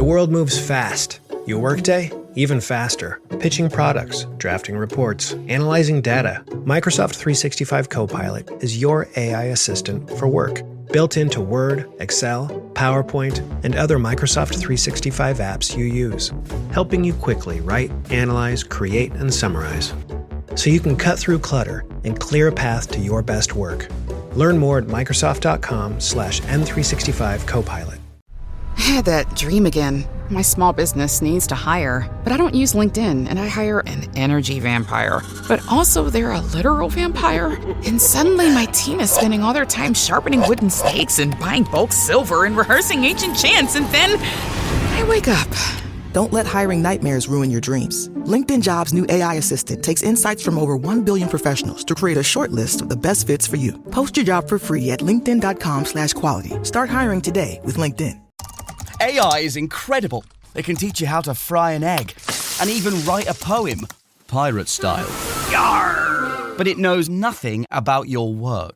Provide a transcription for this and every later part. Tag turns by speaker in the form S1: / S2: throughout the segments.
S1: world moves fast. Your workday, even faster. Pitching products, drafting reports, analyzing data. Microsoft 365 Copilot is your AI assistant for work. Built into Word, Excel, PowerPoint, and other Microsoft 365 apps you use. Helping you quickly write, analyze, create, and summarize. So you can cut through clutter and clear a path to your best work. Learn more at Microsoft.com/M365 Copilot.
S2: I had that dream again. My small business needs to hire, but I don't use LinkedIn, and I hire an energy vampire. But also they're a literal vampire. And suddenly my team is spending all their time sharpening wooden stakes and buying bulk silver and rehearsing ancient chants, and then I wake up.
S3: Don't let hiring nightmares ruin your dreams. LinkedIn Jobs' new AI assistant takes insights from over 1 billion professionals to create a short list of the best fits for you. Post your job for free at linkedin.com/quality. Start hiring today with LinkedIn.
S4: AI is incredible. It can teach you how to fry an egg and even write a poem, pirate style. Yarr! But it knows nothing about your work.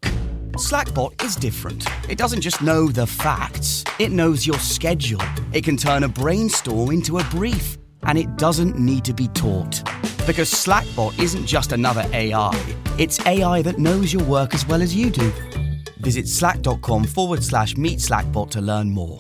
S4: Slackbot is different. It doesn't just know the facts. It knows your schedule. It can turn a brainstorm into a brief. And it doesn't need to be taught. Because Slackbot isn't just another AI. It's AI that knows your work as well as you do. Visit slack.com/meet Slackbot to learn more.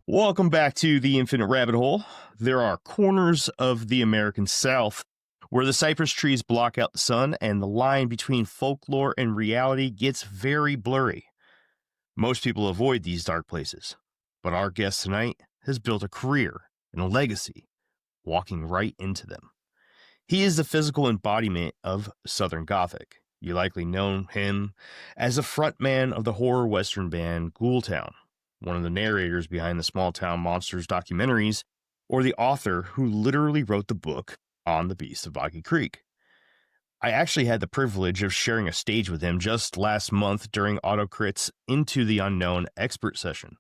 S5: Welcome back to the Infinite Rabbit Hole. There are corners of the American South where the cypress trees block out the sun and the line between folklore and reality gets very blurry. Most people avoid these dark places, but our guest tonight has built a career and a legacy walking right into them. He is the physical embodiment of Southern Gothic. You likely know him as the frontman of the horror western band Ghoultown, one of the narrators behind the Small Town Monsters documentaries, or the author who literally wrote the book on the Beast of Boggy Creek. I actually had the privilege of sharing a stage with him just last month during AutoCrit's Into the Unknown expert session.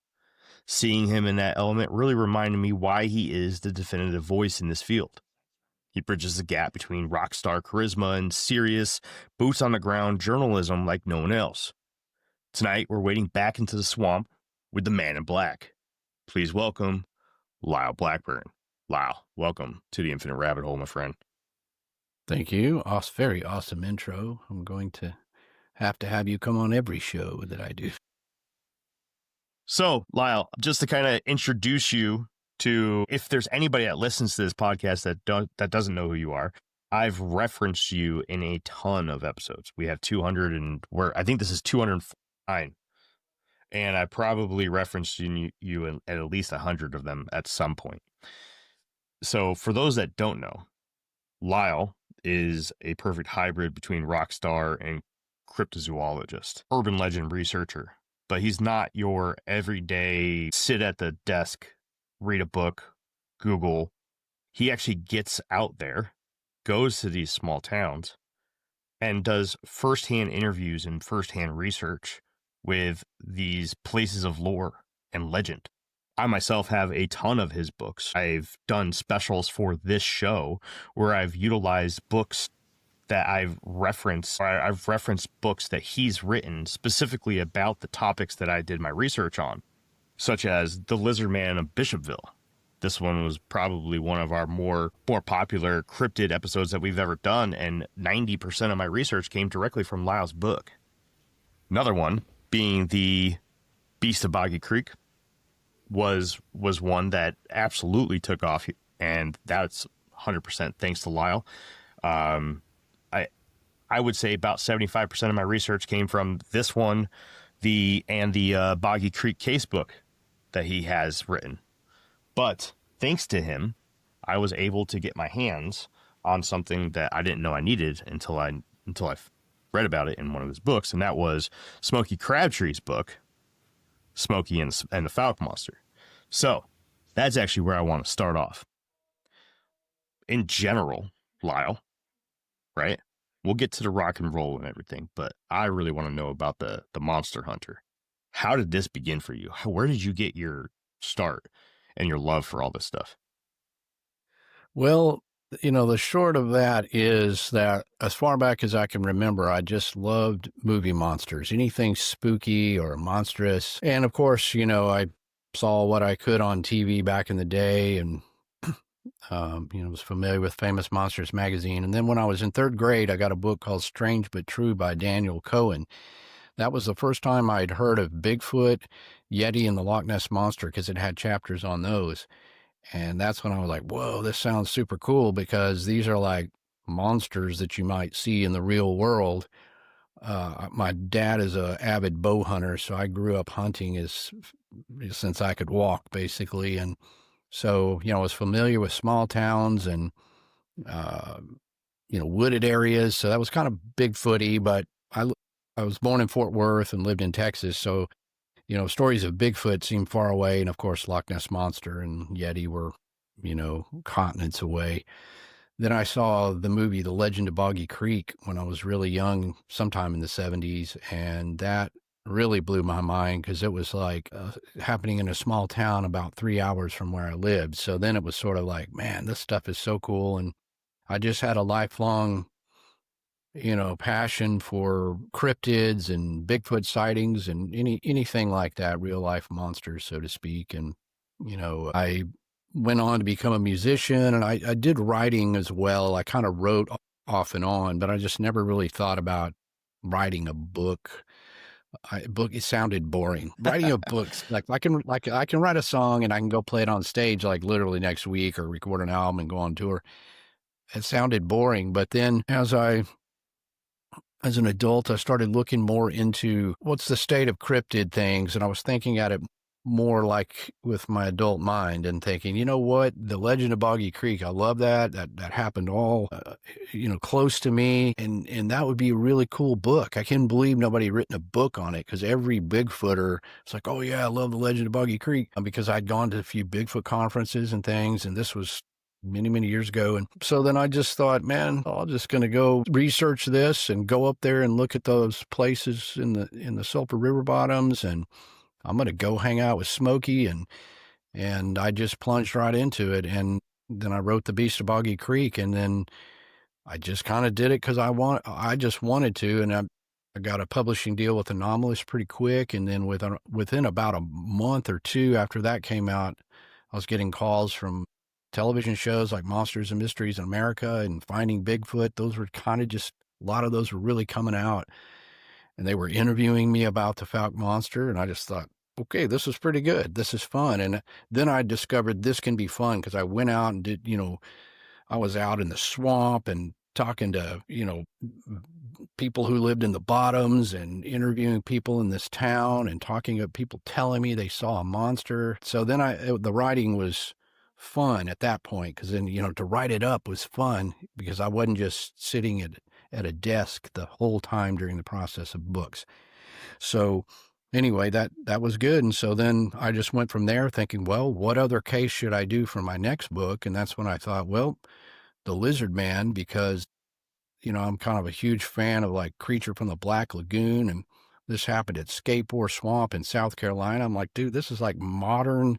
S5: Seeing him in that element really reminded me why he is the definitive voice in this field. He bridges the gap between rock star charisma and serious, boots-on-the-ground journalism like no one else. Tonight, we're wading back into the swamp with the man in black. Please welcome Lyle Blackburn. Lyle, welcome to the Infinite Rabbit Hole, my friend.
S6: Thank you. Very awesome intro. I'm going to have you come on every show that I do.
S5: So, Lyle, just to kind of introduce you to, if there's anybody that listens to this podcast that doesn't know who you are, I've referenced you in a ton of episodes. We have 200 and I think this is 249. And I probably referenced you in at least 100 of them at some point. So for those that don't know, Lyle is a perfect hybrid between rock star and cryptozoologist, urban legend researcher. But he's not your everyday sit at the desk, read a book, Google. He actually gets out there, goes to these small towns, and does firsthand interviews and firsthand research with these places of lore and legend. I myself have a ton of his books. I've done specials for this show where I've utilized books that I've referenced, or I've referenced books that he's written specifically about the topics that I did my research on, such as The Lizard Man of Bishopville. This one was probably one of our more popular cryptid episodes that we've ever done, and 90% of my research came directly from Lyle's book. Another one being The Beast of Boggy Creek was one that absolutely took off, and that's 100% thanks to Lyle. I would say about 75% of my research came from this one, the Boggy Creek casebook that he has written. But thanks to him, I was able to get my hands on something that I didn't know I needed until I read about it in one of his books, and that was Smokey Crabtree's book, Smokey and the Fouke Monster. So that's actually where I want to start off. In general, Lyle, right? We'll get to the rock and roll and everything, but I really want to know about the Monster Hunter. How did this begin for you? Where did you get your start and your love for all this stuff?
S6: Well, the short of that is that as far back as I can remember, I just loved movie monsters, anything spooky or monstrous. And of course, I saw what I could on TV back in the day and, was familiar with Famous Monsters magazine. And then when I was in third grade, I got a book called Strange But True by Daniel Cohen. That was the first time I'd heard of Bigfoot, Yeti, and the Loch Ness Monster because it had chapters on those. And that's when I was like, whoa, this sounds super cool because these are like monsters that you might see in the real world. My dad is an avid bow hunter, so I grew up hunting since I could walk, basically. And so, I was familiar with small towns and, wooded areas. So that was kind of Bigfooty, but I was born in Fort Worth and lived in Texas. So, stories of Bigfoot seem far away. And of course, Loch Ness Monster and Yeti were, continents away. Then I saw the movie, The Legend of Boggy Creek, when I was really young, sometime in the 70s. And that really blew my mind because it was like happening in a small town about 3 hours from where I lived. So then it was sort of like, man, this stuff is so cool. And I just had a lifelong passion for cryptids and Bigfoot sightings and anything like that, real life monsters, so to speak. And, I went on to become a musician and I did writing as well. I kind of wrote off and on, but I just never really thought about writing a book. It sounded boring. Writing a book, I can write a song and I can go play it on stage like literally next week or record an album and go on tour. It sounded boring. But then as an adult, I started looking more into what's the state of cryptid things. And I was thinking at it more like with my adult mind and thinking, you know what, the Legend of Boggy Creek, I love that. That happened all, close to me. And that would be a really cool book. I can't believe nobody had written a book on it because every Bigfooter, it's like, oh yeah, I love the Legend of Boggy Creek because I'd gone to a few Bigfoot conferences and things. And this was many, many years ago. And so then I just thought, man, I'm just going to go research this and go up there and look at those places in the Sulphur River bottoms. And I'm going to go hang out with Smokey. And I just plunged right into it. And then I wrote The Beast of Boggy Creek. And then I just kind of did it because I just wanted to. And I got a publishing deal with Anomalous pretty quick. And then within about a month or two after that came out, I was getting calls from television shows like Monsters and Mysteries in America and Finding Bigfoot. Those were kind of just, a lot of those were really coming out and they were interviewing me about the Fouke Monster. And I just thought, okay, this is pretty good. This is fun. And then I discovered this can be fun because I went out and did, I was out in the swamp and talking to, people who lived in the bottoms and interviewing people in this town and talking to people telling me they saw a monster. So then the writing was fun at that point because then to write it up was fun because I wasn't just sitting at a desk the whole time during the process of books. So anyway, that was good. And so then I just went from there thinking, well, what other case should I do for my next book? And that's when I thought, well, the Lizard Man, because I'm kind of a huge fan of like Creature from the Black Lagoon, and this happened at Skateboard Swamp in South Carolina. I'm like, dude, this is like modern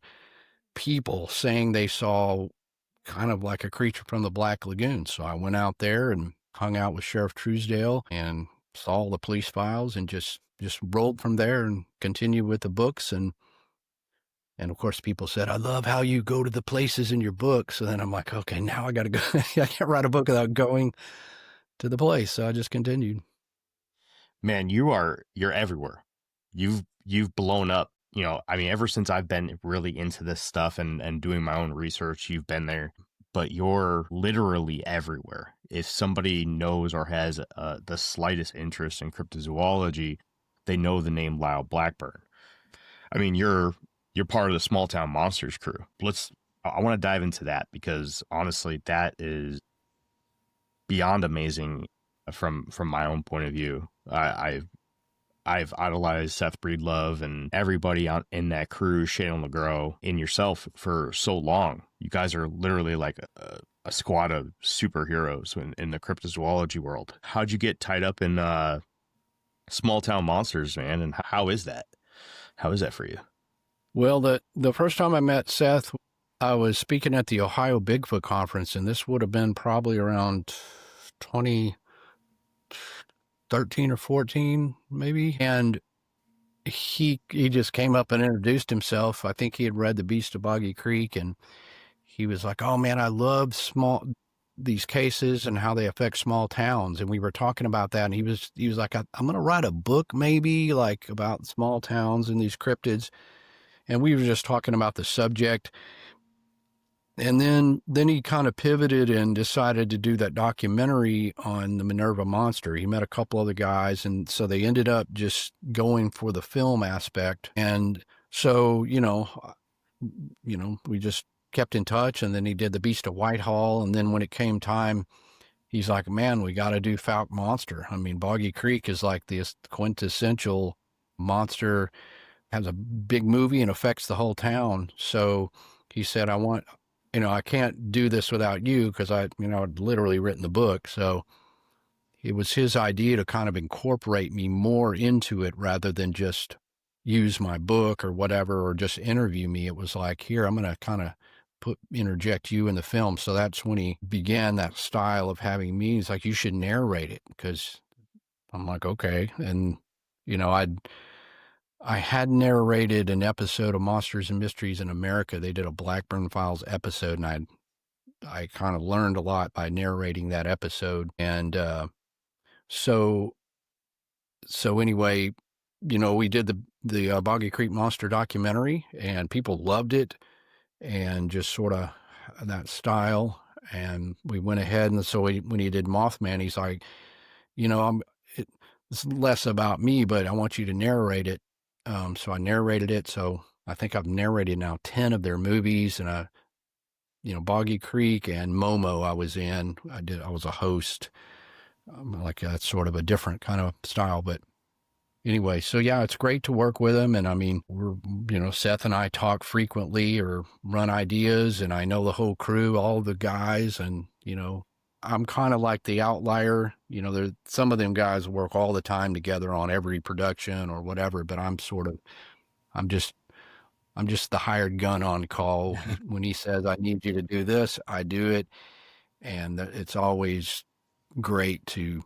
S6: people saying they saw kind of like a creature from the Black Lagoon. So I went out there and hung out with Sheriff Truesdale and saw all the police files and just rolled from there and continued with the books. And of course people said, I love how you go to the places in your book. So then I'm like, okay, now I got to go. I can't write a book without going to the place. So I just continued.
S5: Man, you're everywhere. You've blown up. Ever since I've been really into this stuff and doing my own research, you've been there, but you're literally everywhere. If somebody knows or has the slightest interest in cryptozoology, they know the name Lyle Blackburn. You're part of the Small Town Monsters crew. I want to dive into that because honestly, that is beyond amazing. from my own point of view. I've idolized Seth Breedlove and everybody in that crew, Shannon LeGros, and yourself for so long. You guys are literally like a squad of superheroes in the cryptozoology world. How'd you get tied up in small town monsters, man? And how is that? How is that for you?
S6: Well, the first time I met Seth, I was speaking at the Ohio Bigfoot Conference, and this would have been probably around 2013 or 14, maybe. And he just came up and introduced himself. I think he had read The Beast of Boggy Creek, and he was like, "Oh man, I love these cases and how they affect small towns." And we were talking about that, and he was like, "I'm going to write a book maybe like about small towns and these cryptids." And we were just talking about the subject. And then he kind of pivoted and decided to do that documentary on the Minerva monster. He met a couple other guys, and so they ended up just going for the film aspect. And so, we just kept in touch, and then he did The Beast of Whitehall. And then when it came time, he's like, "Man, we got to do Fouke Monster." I mean, Boggy Creek is like this quintessential monster, has a big movie and affects the whole town. So he said, I can't do this without you, because I'd literally written the book. So it was his idea to kind of incorporate me more into it rather than just use my book or whatever, or just interview me. It was like, here, I'm going to kind of interject you in the film. So that's when he began that style of having me. He's like, "You should narrate it," because I'm like, okay. And, I had narrated an episode of Monsters and Mysteries in America. They did a Blackburn Files episode, and I kind of learned a lot by narrating that episode. And so anyway, we did the Boggy Creek Monster documentary, and people loved it, and just sort of that style. And we went ahead, and so when he did Mothman, he's like, it's less about me, but I want you to narrate it. So I narrated it. So I think I've narrated now 10 of their movies, and Boggy Creek and Momo I was in. I was a host, like that's sort of a different kind of style. But anyway, so yeah, it's great to work with him. And I mean, Seth and I talk frequently or run ideas, and I know the whole crew, all the guys, and, I'm kind of like the outlier. Some of them guys work all the time together on every production or whatever, but I'm just the hired gun on call. When he says, "I need you to do this," I do it. And it's always great to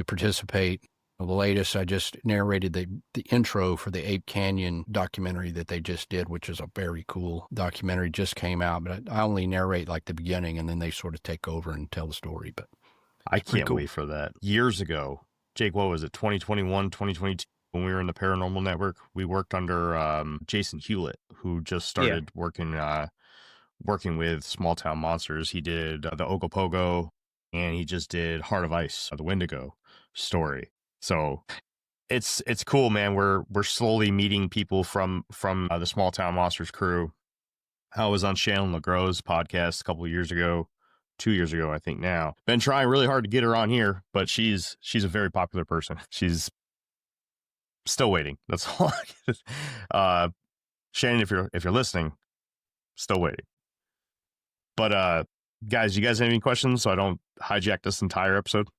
S6: participate. The latest, I just narrated the intro for the Ape Canyon documentary that they just did, which is a very cool documentary, just came out. But I only narrate like the beginning, and then they sort of take over and tell the story. But
S5: I can't wait for that. Years ago, Jake, what was it, 2021, 2022, when we were in the Paranormal Network, we worked under Jason Hewlett, who just started working with Small Town Monsters. He did the Ogopogo, and he just did Heart of Ice, the Wendigo story. So it's cool, man. We're slowly meeting people from the Small Town Monsters crew. I was on Shannon LeGros' podcast a couple of years ago, 2 years ago, I think now. Been trying really hard to get her on here, but she's a very popular person. She's still waiting. That's all. Shannon, if you're listening, still waiting. But guys, you guys have any questions so I don't hijack this entire episode?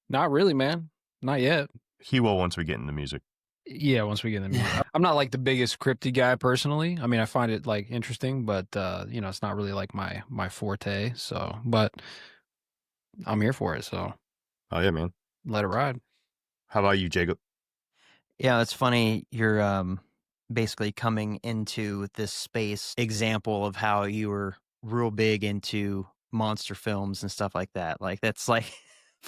S7: Not really, man. Not yet.
S5: He will once we get into music.
S7: Yeah, once we get into music. I'm not like the biggest cryptid guy personally. I mean, I find it like interesting, but it's not really like my forte. So, but I'm here for it. So,
S5: oh yeah, man,
S7: let it ride.
S5: How about you, Jacob?
S8: Yeah, it's funny. You're basically coming into this space example of how you were real big into monster films and stuff like that. Like that's like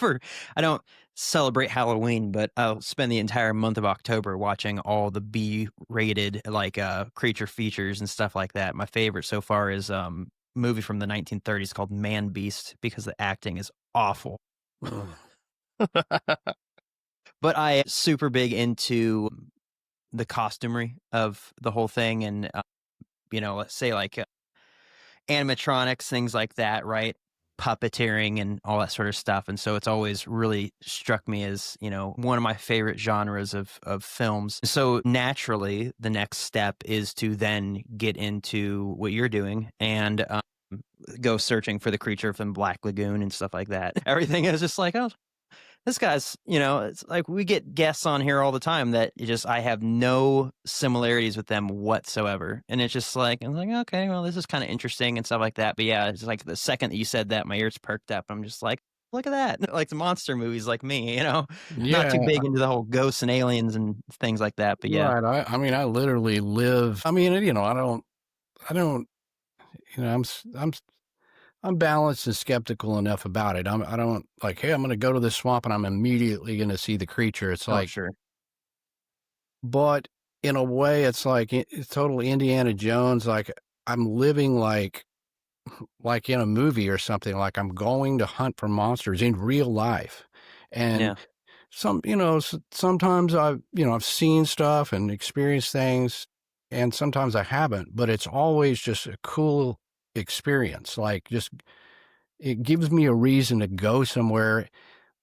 S8: I don't celebrate Halloween, but I'll spend the entire month of October watching all the B-rated like creature features and stuff like that. My favorite so far is a movie from the 1930s called Man Beast, because the acting is awful. But I super big into the costumery of the whole thing, and let's say like animatronics, things like that, right? puppeteering and all that sort of stuff. And so it's always really struck me as, one of my favorite genres of films. So naturally, the next step is to then get into what you're doing and go searching for the creature from Black Lagoon and stuff like that. Everything is just like, oh, this guy's, it's like we get guests on here all the time that I have no similarities with them whatsoever. And it's just like, I'm like, okay, well, this is kind of interesting and stuff like that. But yeah, it's like the second that you said that, my ears perked up. I'm just like, look at that. Like the monster movies like me, not too big into the whole ghosts and aliens and things like that. But yeah.
S6: Right. I mean, I literally live, I mean, I don't, I'm balanced and skeptical enough about it. I don't like, hey, I'm going to go to this swamp and I'm immediately going to see the creature. It's like,
S8: sure.
S6: But in a way, it's like it's totally Indiana Jones. Like I'm living like in a movie or something. Like I'm going to hunt for monsters in real life, and sometimes I've seen stuff and experienced things, and sometimes I haven't. But it's always just a cool experience. Like it gives me a reason to go somewhere.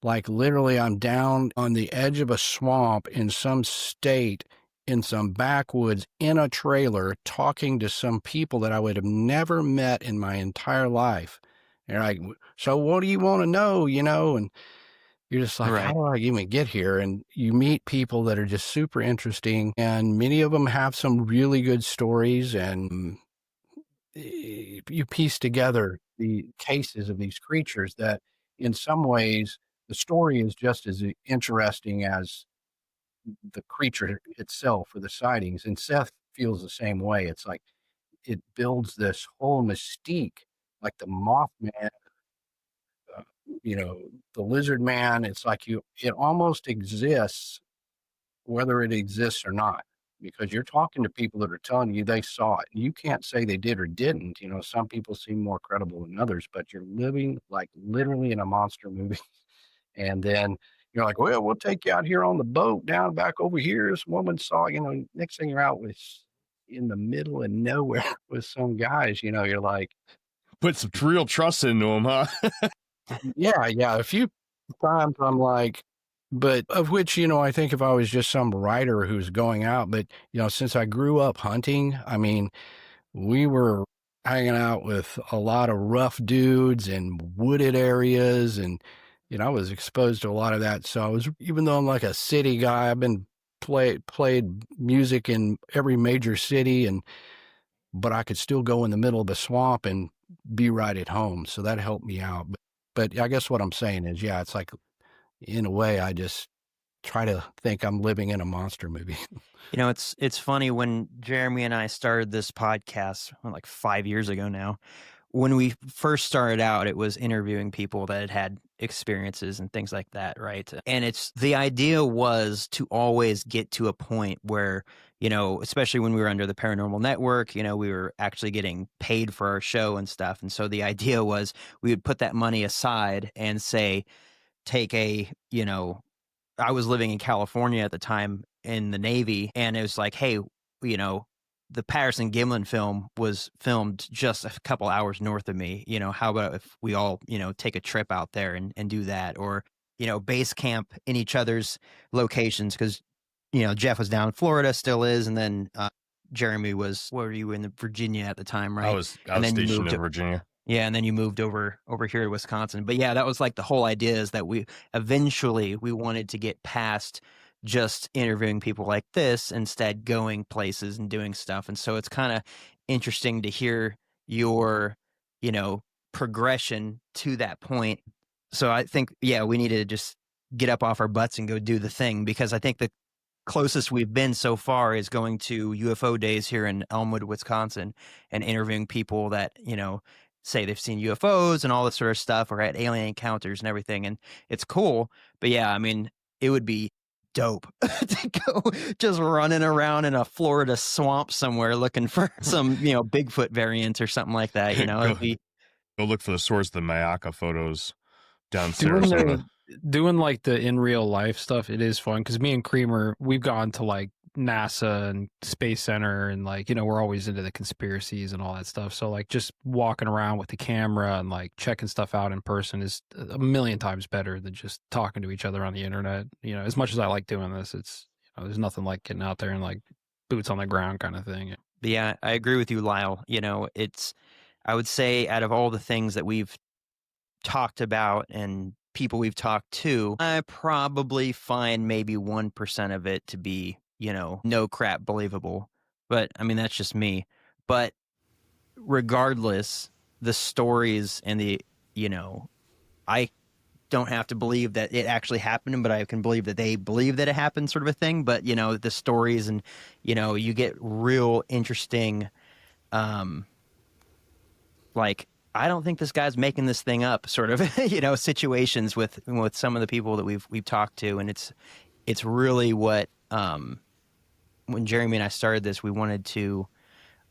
S6: Like literally I'm down on the edge of a swamp in some state, in some backwoods, in a trailer, talking to some people that I would have never met in my entire life. And like, so what do you want to know? And you're just like, How do I even get here? And you meet people that are just super interesting. And many of them have some really good stories, and you piece together the cases of these creatures that in some ways the story is just as interesting as the creature itself or the sightings. And Seth feels the same way. It's like it builds this whole mystique, like the Mothman, the Lizard Man. It's like it almost exists, whether it exists or not, because you're talking to people that are telling you they saw it. You can't say they did or didn't. Some people seem more credible than others, but you're living like literally in a monster movie. And then you're like, well, we'll take you out here on the boat down back over here. This woman saw, next thing you're out with in the middle of nowhere with some guys, you're like.
S5: Put some real trust into them, huh?
S6: Yeah. A few times I'm like, but of which, I think if I was just some writer who's going out, but, since I grew up hunting, I mean, we were hanging out with a lot of rough dudes in wooded areas, and I was exposed to a lot of that. So even though I'm like a city guy, I've been played music in every major city, but I could still go in the middle of a swamp and be right at home. So that helped me out. But I guess what I'm saying is, it's like, in a way, I just try to think I'm living in a monster movie.
S8: It's funny, when Jeremy and I started this podcast like 5 years ago now. When we first started out, it was interviewing people that had experiences and things like that, right? And the idea was to always get to a point where, especially when we were under the Paranormal Network, we were actually getting paid for our show and stuff. And so the idea was we would put that money aside and say, take I was living in California at the time in the Navy, and it was like, hey, the Patterson Gimlin film was filmed just a couple hours north of me. How about if we all, take a trip out there and do that, or, base camp in each other's locations? Because, Jeff was down in Florida, still is. And then Jeremy was, where were you, in Virginia at the time, right?
S5: I was stationed in Virginia.
S8: Yeah, and then you moved over here to Wisconsin. But yeah, that was like the whole idea, is that we wanted to get past just interviewing people like this, instead going places and doing stuff. And so it's kind of interesting to hear your, progression to that point. So I think, we need to just get up off our butts and go do the thing, because I think the closest we've been so far is going to UFO days here in Elmwood, Wisconsin, and interviewing people that, say they've seen UFOs and all this sort of stuff, or had alien encounters and everything. And it's cool. But yeah, I mean, it would be dope to go just running around in a Florida swamp somewhere looking for some, Bigfoot variant or something like that.
S5: Go look for the source of the Mayaka photos downstairs.
S7: Doing like the in real life stuff, it is fun, because me and Creamer, we've gone to like NASA and Space Center, and like, you know, we're always into the conspiracies and all that stuff. So like just walking around with the camera and like checking stuff out in person is a million times better than just talking to each other on the internet. You know, as much as I like doing this, it's, you know, there's nothing like getting out there and like boots on the ground kind of thing.
S8: But yeah, I agree with you, Lyle. You know, I would say out of all the things that we've talked about and people we've talked to, I probably find maybe 1% of it to be, you know, no crap believable. But I mean, that's just me. But regardless, the stories and you know, I don't have to believe that it actually happened, but I can believe that they believe that it happened, sort of a thing. But, you know, the stories and, you know, you get real interesting, like, I don't think this guy's making this thing up, sort of, you know, situations with some of the people that we've talked to. And it's really what, when Jeremy and I started this, we wanted to,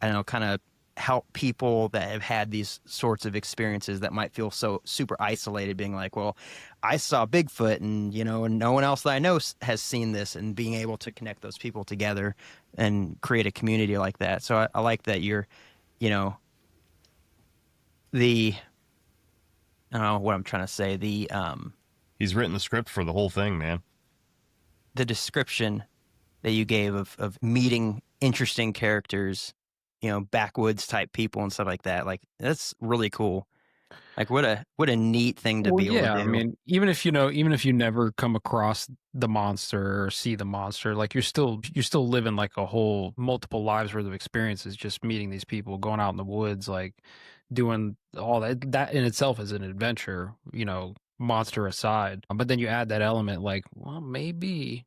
S8: I don't know, kind of help people that have had these sorts of experiences that might feel so super isolated, being like, well, I saw Bigfoot and, you know, and no one else that I know has seen this, and being able to connect those people together and create a community like that. So I like that you're, you know, I don't know what I'm trying to say.
S5: He's written the script for the whole thing, man.
S8: The description that you gave of meeting interesting characters, you know, backwoods type people and stuff like that. Like, that's really cool. Like, what a neat thing to be able to do.
S7: I mean, even if you never come across the monster or see the monster, like you're still living like a whole multiple lives worth of experiences, just meeting these people, going out in the woods, like doing all that in itself is an adventure, you know, monster aside. But then you add that element like, well, maybe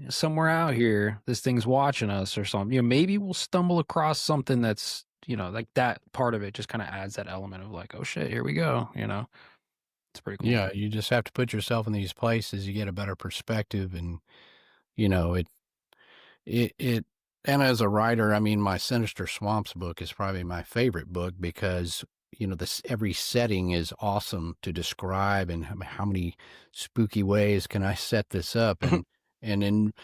S7: somewhere out here this thing's watching us or something. You know, maybe we'll stumble across something that's, you know, like that part of it just kind of adds that element of like, oh shit, here we go, you know. It's pretty cool.
S6: Yeah, you just have to put yourself in these places, you get a better perspective, and you know, it and as a writer, I mean, my Sinister Swamps book is probably my favorite book because, you know, every setting is awesome to describe, and how many spooky ways can I set this up? And in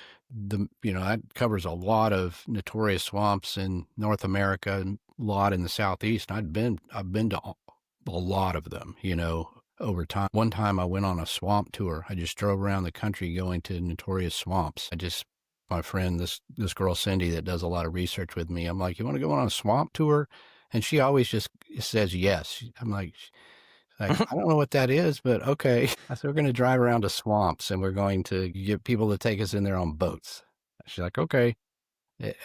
S6: you know, that covers a lot of notorious swamps in North America and a lot in the Southeast. I've been to a lot of them, you know, over time. One time I went on a swamp tour. I just drove around the country going to notorious swamps. My friend, this girl, Cindy, that does a lot of research with me, I'm like, you want to go on a swamp tour? And she always just says yes. I'm like, I don't know what that is, but okay. I said, we're going to drive around to swamps and we're going to get people to take us in there on boats. She's like, okay.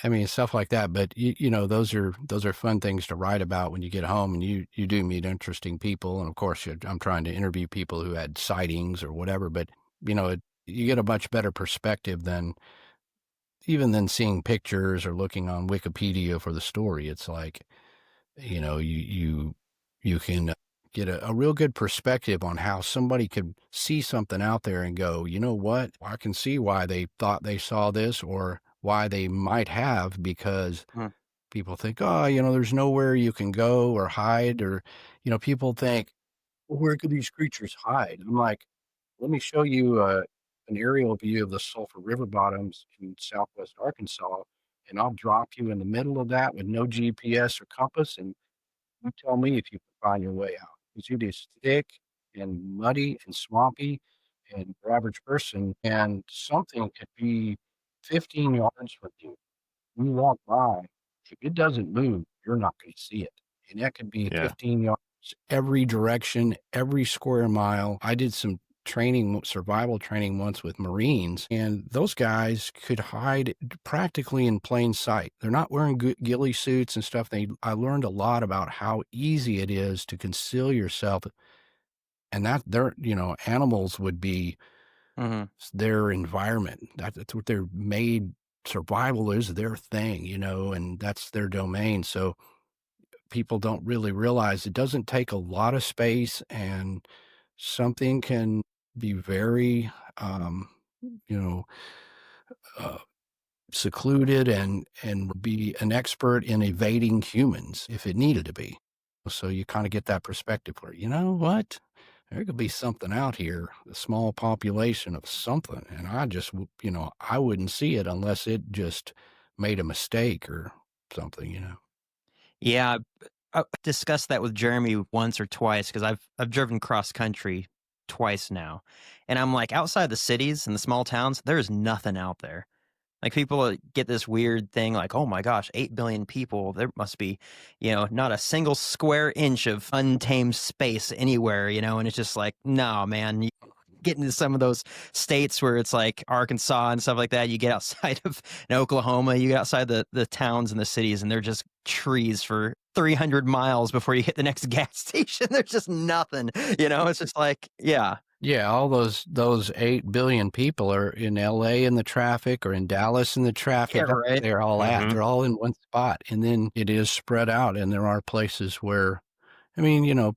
S6: I mean, stuff like that. But you know, those are fun things to write about when you get home, and you do meet interesting people. And of course, I'm trying to interview people who had sightings or whatever, but you know, you get a much better perspective than seeing pictures or looking on Wikipedia for the story. It's like, you know, you can get a real good perspective on how somebody could see something out there and go, you know what, I can see why they thought they saw this, or why they might have, because people think, oh, you know, there's nowhere you can go or hide, or, you know, people think, well, where could these creatures hide? I'm like, let me show you an aerial view of the Sulphur River bottoms in southwest Arkansas, and I'll drop you in the middle of that with no GPS or compass, and you tell me if you can find your way out. Because it is thick and muddy and swampy, and your average person, and something could be 15 yards from you. You walk by, if it doesn't move, you're not going to see it. And that could be 15 yards every direction, every square mile. I did some survival training once with Marines, and those guys could hide practically in plain sight. They're not wearing ghillie suits and stuff. I learned a lot about how easy it is to conceal yourself, and that you know, animals would be their environment. That's what they're made. Survival is their thing, you know, and that's their domain. So people don't really realize it doesn't take a lot of space, and something can be very, you know, secluded and be an expert in evading humans if it needed to be. So you kind of get that perspective where, you know what, there could be something out here, a small population of something. And I just, I wouldn't see it unless it just made a mistake or something.
S8: Yeah, I discussed that with Jeremy once or twice because I've driven cross country twice now, and I'm like, outside the cities and the small towns, there's nothing out there. Like people get this weird thing like, oh my gosh, 8 billion people. There must be, not a single square inch of untamed space anywhere, and it's just like, no, man. You get into some of those states where it's like Arkansas and stuff like that. You get outside of Oklahoma, you get outside the towns and the cities, and they're just trees for 300 miles before you hit the next gas station. There's just nothing, it's just like, yeah.
S6: Yeah, all those 8 billion people are in LA in the traffic or in Dallas in the traffic.
S8: Yeah, right.
S6: They're all they're all in one spot. And then it is spread out. And there are places where,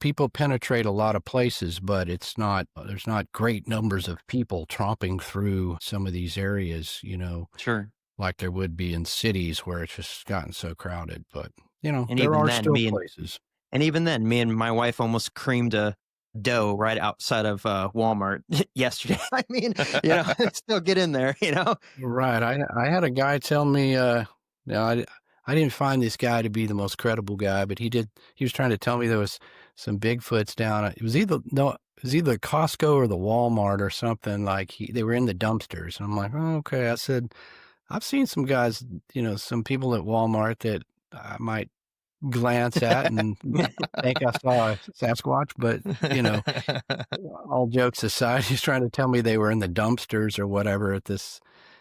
S6: people penetrate a lot of places, but there's not great numbers of people tromping through some of these areas,
S8: Sure.
S6: like there would be in cities where it's just gotten so crowded. But,
S8: And
S6: there
S8: even
S6: are
S8: then,
S6: still places.
S8: And even then, me and my wife almost creamed a dough right outside of Walmart yesterday. I mean, still get in there,
S6: Right. I had a guy tell me, I didn't find this guy to be the most credible guy, but he was trying to tell me there was some Bigfoots down. It was either Costco or the Walmart or something. Like they were in the dumpsters. And I'm like, oh, okay. I said, I've seen some guys, some people at Walmart that I might glance at and think I saw a Sasquatch, but all jokes aside, he's trying to tell me they were in the dumpsters or whatever at this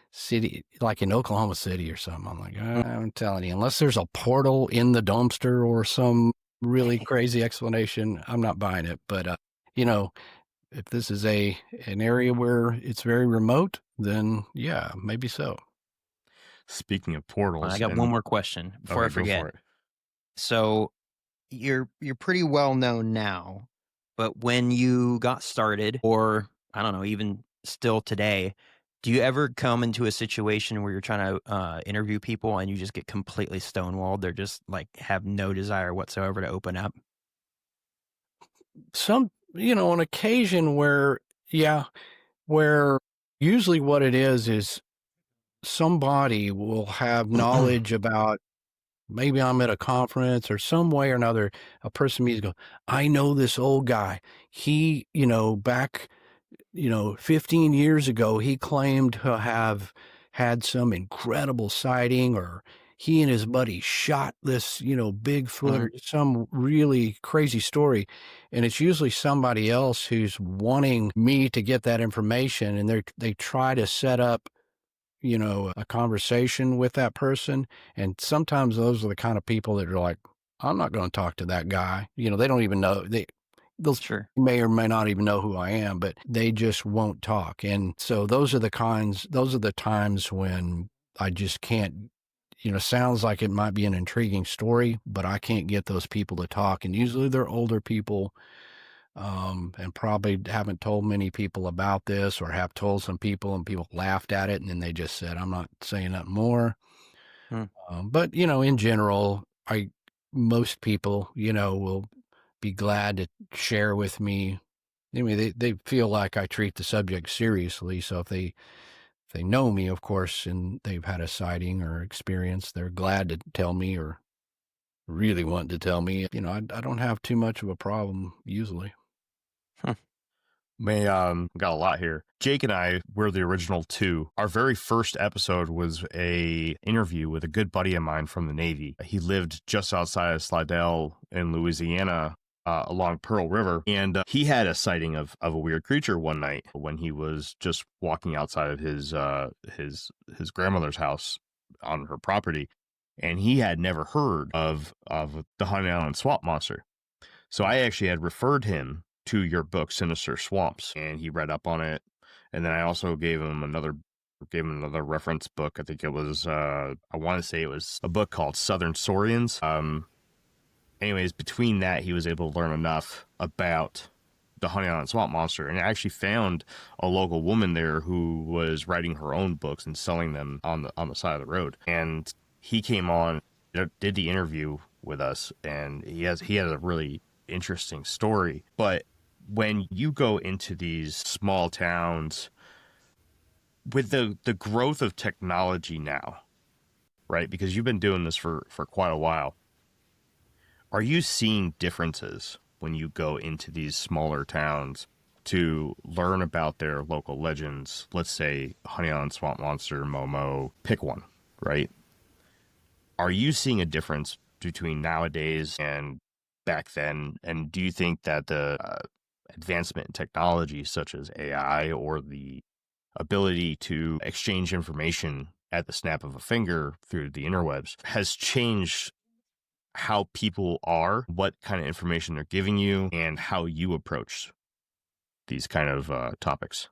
S6: city, like in Oklahoma City or something. I'm like, I'm telling you, unless there's a portal in the dumpster or some really crazy explanation, I'm not buying it. But if this is an area where it's very remote, then yeah, maybe so.
S5: Speaking of portals,
S8: I got one more question before I forget. So you're pretty well known now, but when you got started, or I don't know, even still today, do you ever come into a situation where you're trying to interview people and you just get completely stonewalled? They're just like have no desire whatsoever to open up?
S6: Some, on occasion where usually what it is somebody will have knowledge about, maybe I'm at a conference or some way or another, a person meets go, I know this old guy. He, back, 15 years ago, he claimed to have had some incredible sighting, or he and his buddy shot this, Bigfoot or some really crazy story. And it's usually somebody else who's wanting me to get that information, and they try to set up a conversation with that person. And sometimes those are the kind of people that are like, I'm not going to talk to that guy. They don't even know. They'll may or may not even know who I am, but they just won't talk. And so those are the times when I just can't, sounds like it might be an intriguing story, but I can't get those people to talk. And usually they're older people, and probably haven't told many people about this, or have told some people and people laughed at it. And then they just said, I'm not saying nothing more. But, in general, most people, will be glad to share with me. I mean, they feel like I treat the subject seriously. So if they know me, of course, and they've had a sighting or experience, they're glad to tell me, or really want to tell me. I don't have too much of a problem usually.
S5: Got a lot here. Jake and I were the original two. Our very first episode was a interview with a good buddy of mine from the Navy. He lived just outside of Slidell in Louisiana, along Pearl River, and he had a sighting of a weird creature one night when he was just walking outside of his grandmother's house on her property, and he had never heard of the Honey Island Swamp Monster. So I actually had referred him to your book, Sinister Swamps, and he read up on it. And then I also gave him another reference book. I think it was, I want to say it was a book called Southern Saurians. Anyways, between that, he was able to learn enough about the Honey Island Swamp Monster, and I actually found a local woman there who was writing her own books and selling them on the side of the road. And he came on, did the interview with us, and he has a really interesting story. But when you go into these small towns with the growth of technology now, right? Because you've been doing this for quite a while. Are you seeing differences when you go into these smaller towns to learn about their local legends? Let's say Honey Island Swamp Monster, Momo, pick one, right? Are you seeing a difference between nowadays and back then? And do you think that the advancement in technology such as AI or the ability to exchange information at the snap of a finger through the interwebs has changed how people are, what kind of information they're giving you, and how you approach these kind of topics?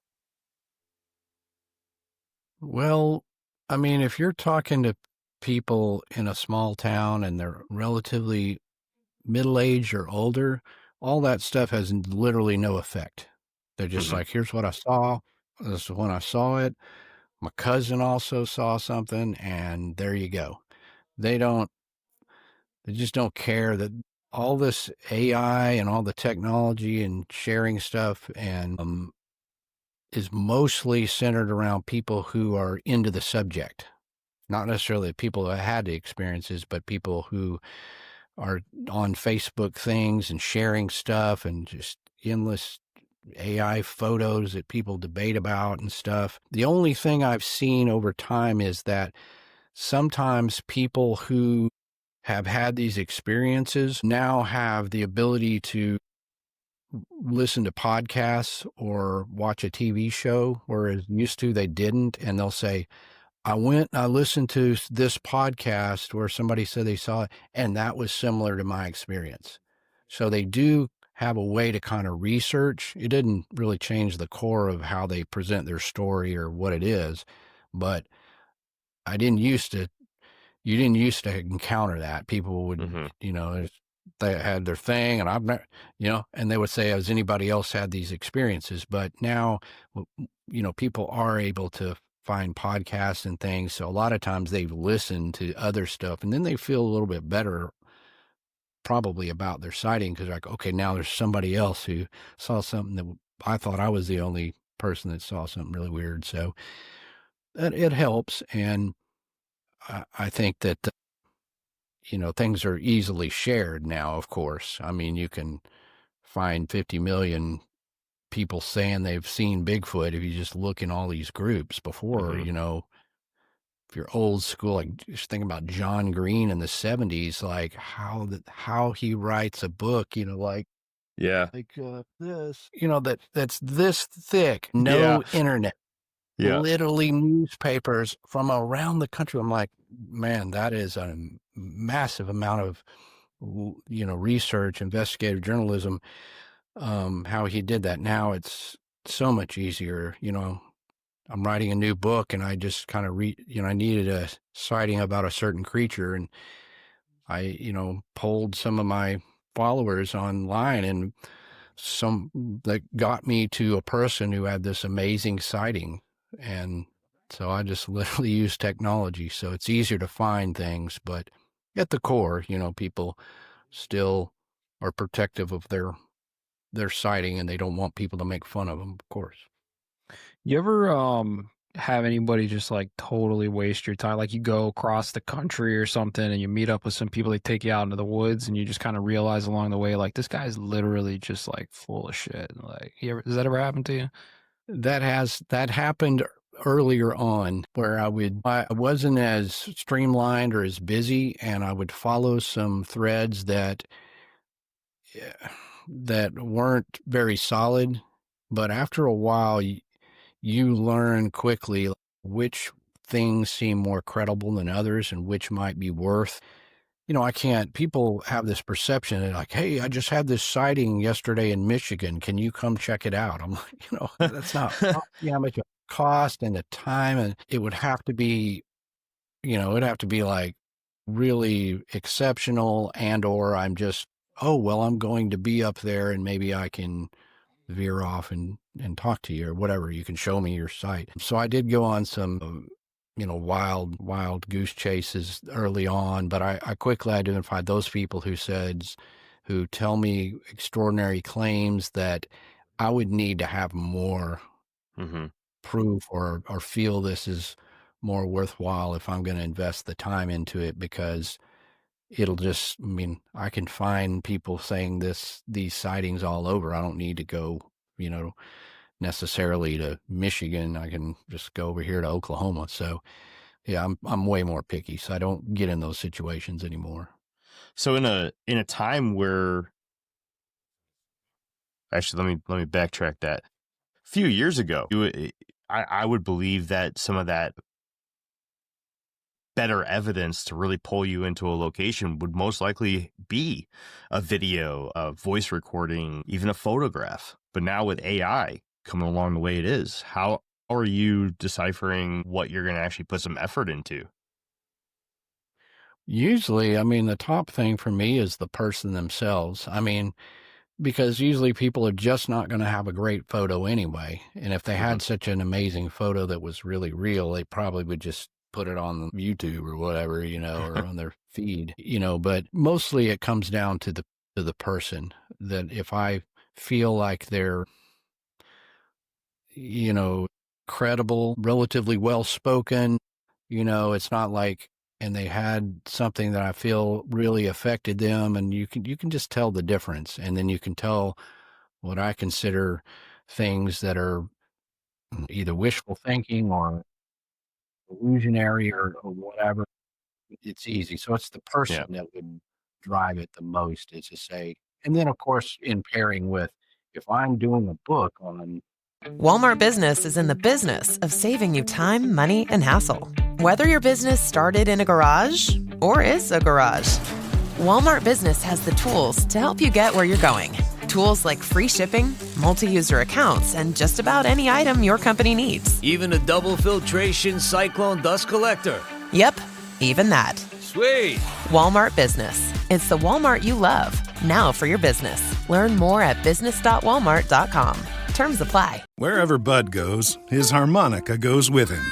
S6: Well, I mean, if you're talking to people in a small town and they're relatively middle-aged or older, all that stuff has literally no effect. They're just like, here's what I saw. This is when I saw it. My cousin also saw something, and there you go. They just don't care that all this AI and all the technology and sharing stuff and is mostly centered around people who are into the subject. Not necessarily people that had the experiences, but people who are on Facebook things and sharing stuff and just endless AI photos that people debate about and stuff. The only thing I've seen over time is that sometimes people who have had these experiences now have the ability to listen to podcasts or watch a TV show, whereas used to they didn't. And they'll say, I listened to this podcast where somebody said they saw it, and that was similar to my experience. So they do have a way to kind of research. It didn't really change the core of how they present their story or what it is, but you didn't used to encounter that. People would, they had their thing, and I've never, and they would say, has anybody else had these experiences? But now, people are able to find podcasts and things. So a lot of times they've listened to other stuff, and then they feel a little bit better probably about their sighting, because like, okay, now there's somebody else who saw something that I thought I was the only person that saw something really weird. So it helps. And I think that, things are easily shared now, of course. I mean, you can find 50 million people saying they've seen Bigfoot if you just look in all these groups. Before, if you're old school, like just think about John Green in the 70s, like how he writes a book, like this, that's this thick, no internet, literally newspapers from around the country. I'm like, man, that is a massive amount of, research, investigative journalism, how he did that. Now it's so much easier, I'm writing a new book, and I just kind of I needed a sighting about a certain creature, and I, polled some of my followers online, and some that got me to a person who had this amazing sighting. And so I just literally use technology. So it's easier to find things, but at the core, people still are protective of their sighting, and they don't want people to make fun of them, of course.
S7: You ever have anybody just like totally waste your time? Like you go across the country or something and you meet up with some people, they take you out into the woods, and you just kind of realize along the way, like, this guy's literally just like full of shit. Like, does that ever happen to you?
S6: That happened earlier on, where I wasn't as streamlined or as busy, and I would follow some threads that weren't very solid. But after a while, you learn quickly which things seem more credible than others and which might be worth. People have this perception that like, hey, I just had this sighting yesterday in Michigan. Can you come check it out? I'm like, that's not how much it cost and the time. And it would have to be, like really exceptional, or I'm just, I'm going to be up there and maybe I can veer off and talk to you or whatever. You can show me your site. So I did go on some, wild goose chases early on, but I quickly identified those people who who tell me extraordinary claims that I would need to have more proof or feel this is more worthwhile if I'm going to invest the time into it, because it'll just, I mean, I can find people saying these sightings all over. I don't need to go, necessarily to Michigan. I can just go over here to Oklahoma. So yeah, I'm way more picky. So I don't get in those situations anymore.
S5: So in a time where, actually, let me backtrack that. A few years ago, I would believe that some of that better evidence to really pull you into a location would most likely be a video, a voice recording, even a photograph. But now with AI coming along the way it is, how are you deciphering what you're going to actually put some effort into?
S6: Usually, I mean, the top thing for me is the person themselves. I mean, because usually people are just not going to have a great photo anyway. And if they had such an amazing photo that was really real, they probably would just put it on YouTube or whatever, or on their feed, but mostly it comes down to the person. That if I feel like they're, credible, relatively well-spoken, it's not like, and they had something that I feel really affected them, and you can just tell the difference. And then you can tell what I consider things that are either wishful thinking or illusionary or whatever. It's easy. So it's the person that would drive it the most, is to say. And then, of course, in pairing with, if I'm doing a book on...
S9: Walmart Business is in the business of saving you time, money, and hassle. Whether your business started in a garage or is a garage, Walmart Business has the tools to help you get where you're going. Tools like free shipping, multi-user accounts, and just about any item your company needs.
S10: Even a double filtration cyclone dust collector.
S9: Yep, even that.
S10: Sweet.
S9: Walmart Business. It's the Walmart you love. Now for your business. Learn more at business.walmart.com. Terms apply.
S11: Wherever Bud goes, his harmonica goes with him.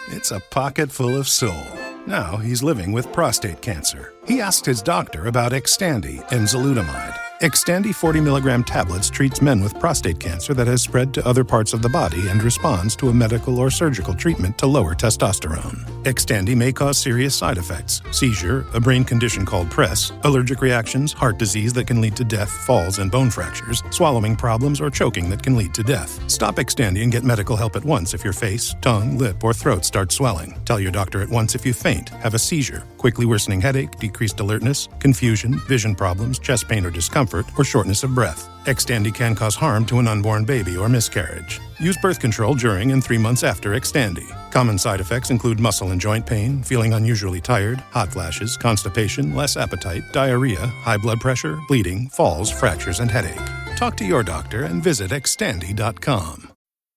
S11: It's a pocket full of soul. Now he's living with prostate cancer. He asked his doctor about Xtandi and enzalutamide. Xtandi 40 milligram tablets treats men with prostate cancer that has spread to other parts of the body and responds to a medical or surgical treatment to lower testosterone. Xtandi may cause serious side effects: seizure, a brain condition called PRESS, allergic reactions, heart disease that can lead to death, falls and bone fractures, swallowing problems, or choking that can lead to death. Stop Xtandi and get medical help at once if your face, tongue, lip, or throat start swelling. Tell your doctor at once if you faint, have a seizure, quickly worsening headache, decreased alertness, confusion, vision problems, chest pain or discomfort, or shortness of breath. Xtandi can cause harm to an unborn baby or miscarriage. Use birth control during and 3 months after Xtandi. Common side effects include muscle and joint pain, feeling unusually tired, hot flashes, constipation, less appetite, diarrhea, high blood pressure, bleeding, falls, fractures, and headache. Talk to your doctor and visit Xtandi.com.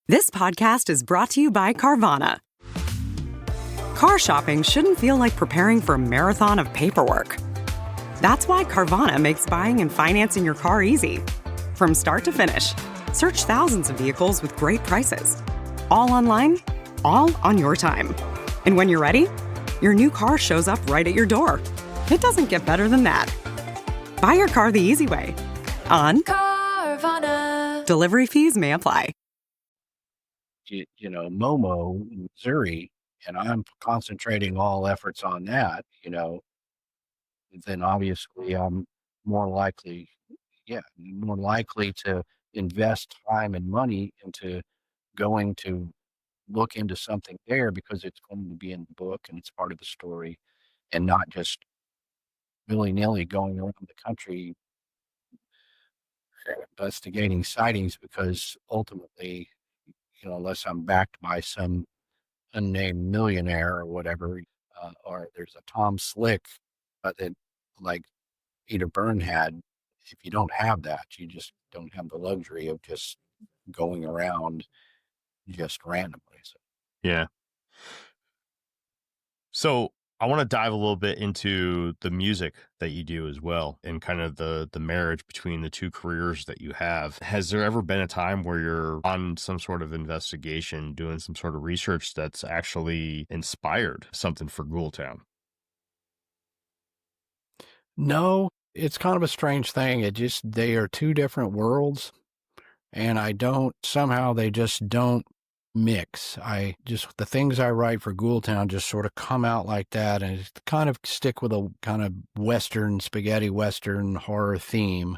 S12: This podcast is brought to you by Carvana. Car shopping shouldn't feel like preparing for a marathon of paperwork. That's why Carvana makes buying and financing your car easy. From start to finish, search thousands of vehicles with great prices. All online, all on your time. And when you're ready, your new car shows up right at your door. It doesn't get better than that. Buy your car the easy way. On Carvana. Delivery fees may apply.
S6: Momo, Missouri, and I'm concentrating all efforts on that, then obviously I'm more likely to invest time and money into going to look into something there, because it's going to be in the book and it's part of the story, and not just willy-nilly going around the country investigating sightings, because ultimately, unless I'm backed by some unnamed millionaire or whatever, or there's a Tom Slick that like Peter Byrne had, if you don't have that, you just don't have the luxury of just going around just randomly.
S5: Yeah. So I want to dive a little bit into the music that you do as well, and kind of the marriage between the two careers that you have. Has there ever been a time where you're on some sort of investigation, doing some sort of research that's actually inspired something for Ghoultown?
S6: No, It's kind of a strange thing. They are two different worlds, and somehow they just don't mix. The things I write for Ghoultown just sort of come out like that and kind of stick with a kind of spaghetti Western horror theme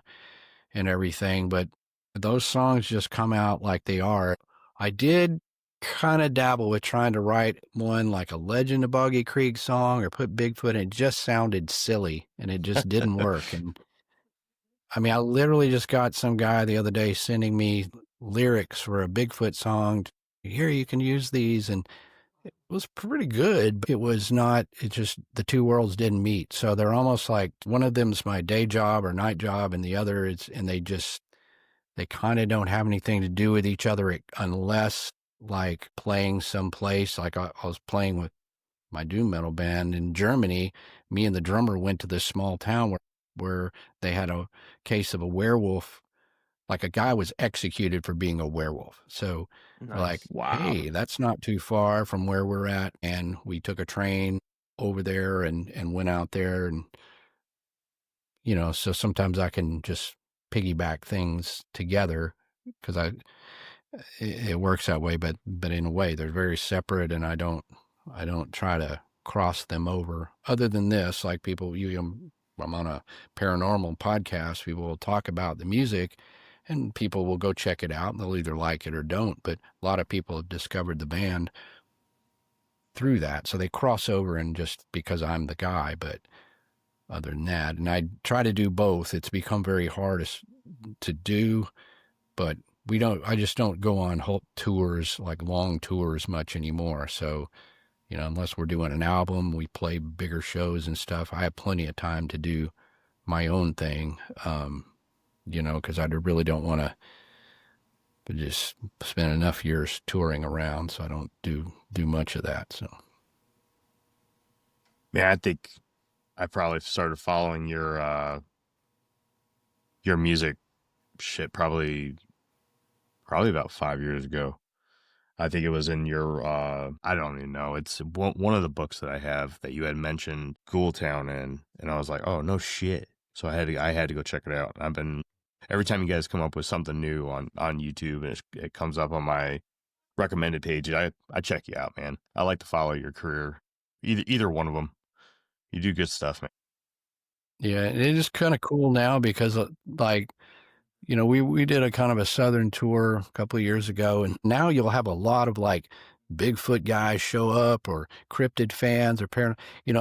S6: and everything. But those songs just come out like they are. I did kind of dabble with trying to write one like a Legend of Boggy Creek song or put Bigfoot, and it just sounded silly and it just didn't work. And I mean, I literally just got some guy the other day sending me lyrics for a Bigfoot song. Here, you can use these. And it was pretty good, but the two worlds didn't meet. So they're almost like one of them's my day job or night job, and the other they kind of don't have anything to do with each other unless like playing someplace. Like I was playing with my doom metal band in Germany. Me and the drummer went to this small town where they had a case of a werewolf. Like a guy was executed for being a werewolf. So we're like,
S5: Wow.
S6: hey, that's not too far from where we're at. And we took a train over there and went out there. And, so sometimes I can just piggyback things together because it works that way. But in a way, they're very separate, and I don't try to cross them over. Other than this, like I'm on a paranormal podcast, people will talk about the music, and people will go check it out, and they'll either like it or don't. But a lot of people have discovered the band through that, so they cross over, and just because I'm the guy. But other than that, and I try to do both. It's become very hard to do, but I just don't go on whole tours, like long tours, much anymore. So, unless we're doing an album, we play bigger shows and stuff. I have plenty of time to do my own thing. Because I really don't want to just spend enough years touring around, so I don't do much of that. So,
S5: yeah, I think I probably started following your music shit probably about 5 years ago. I think it was in your I don't even know. It's one of the books that I have that you had mentioned Ghoultown in, and I was like, oh no shit. So I had to go check it out. Every time you guys come up with something new on YouTube and it comes up on my recommended page, I check you out, man. I like to follow your career. Either one of them. You do good stuff, man.
S6: Yeah, it is kind of cool now because we did a kind of a Southern tour a couple of years ago, and now you'll have a lot of like Bigfoot guys show up or cryptid fans or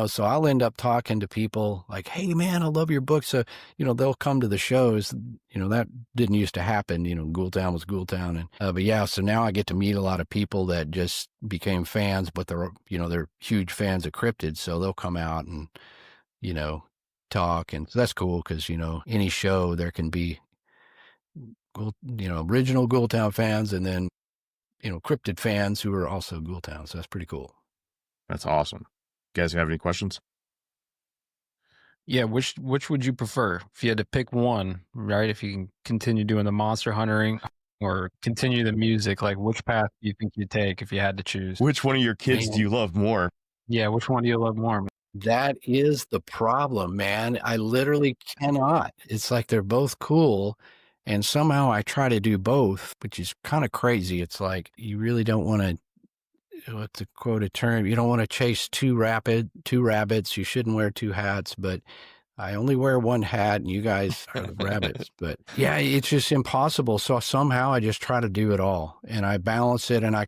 S6: so I'll end up talking to people like, hey man, I love your book. So, they'll come to the shows, that didn't used to happen, Ghoultown was Ghoultown. And, but yeah, so now I get to meet a lot of people that just became fans, but they're huge fans of cryptids. So they'll come out and, talk. And so that's cool. Cause any show there can be, original Ghoultown fans and then, cryptid fans who are also Ghoultown. So that's pretty cool.
S5: That's awesome. You guys have any questions?
S7: Yeah, which would you prefer if you had to pick one, right? If you can continue doing the monster hunting or continue the music, like which path do you think you'd take if you had to choose?
S5: Which one of your kids do you love more?
S7: Yeah, which one do you love more?
S6: That is the problem, man. I literally cannot. It's like they're both cool. And somehow I try to do both, which is kind of crazy. It's like you really don't want to, what to quote a term, you don't want to chase two rabbits. You shouldn't wear two hats, but I only wear one hat and you guys are the rabbits. But yeah, it's just impossible. So somehow I just try to do it all and I balance it. And I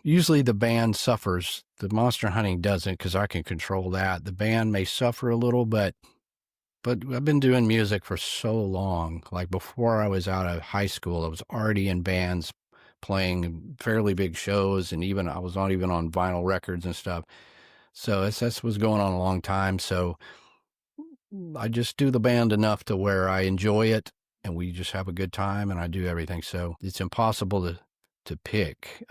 S6: usually the band suffers. The monster hunting doesn't because I can control that. The band may suffer a little, but I've been doing music for so long. Like before I was out of high school, I was already in bands playing fairly big shows. And I was not even on vinyl records and stuff. So that's was going on a long time. So I just do the band enough to where I enjoy it and we just have a good time and I do everything. So it's impossible to pick.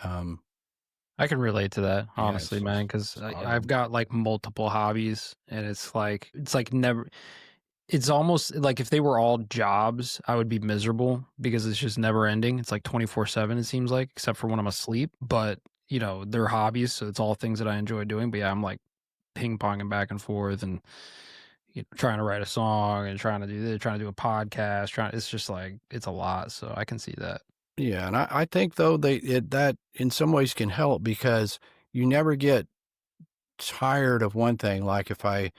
S7: I can relate to that, honestly, man, because I've got like multiple hobbies and it's like never. It's almost like if they were all jobs, I would be miserable because it's just never ending. It's like 24/7, it seems like, except for when I'm asleep. But, they're hobbies. So it's all things that I enjoy doing. But yeah, I'm like ping ponging back and forth and, trying to write a song and trying to do this, trying to do a podcast, it's just like, it's a lot. So I can see that.
S6: Yeah. And I think though that in some ways can help because you never get tired of one thing. Like if I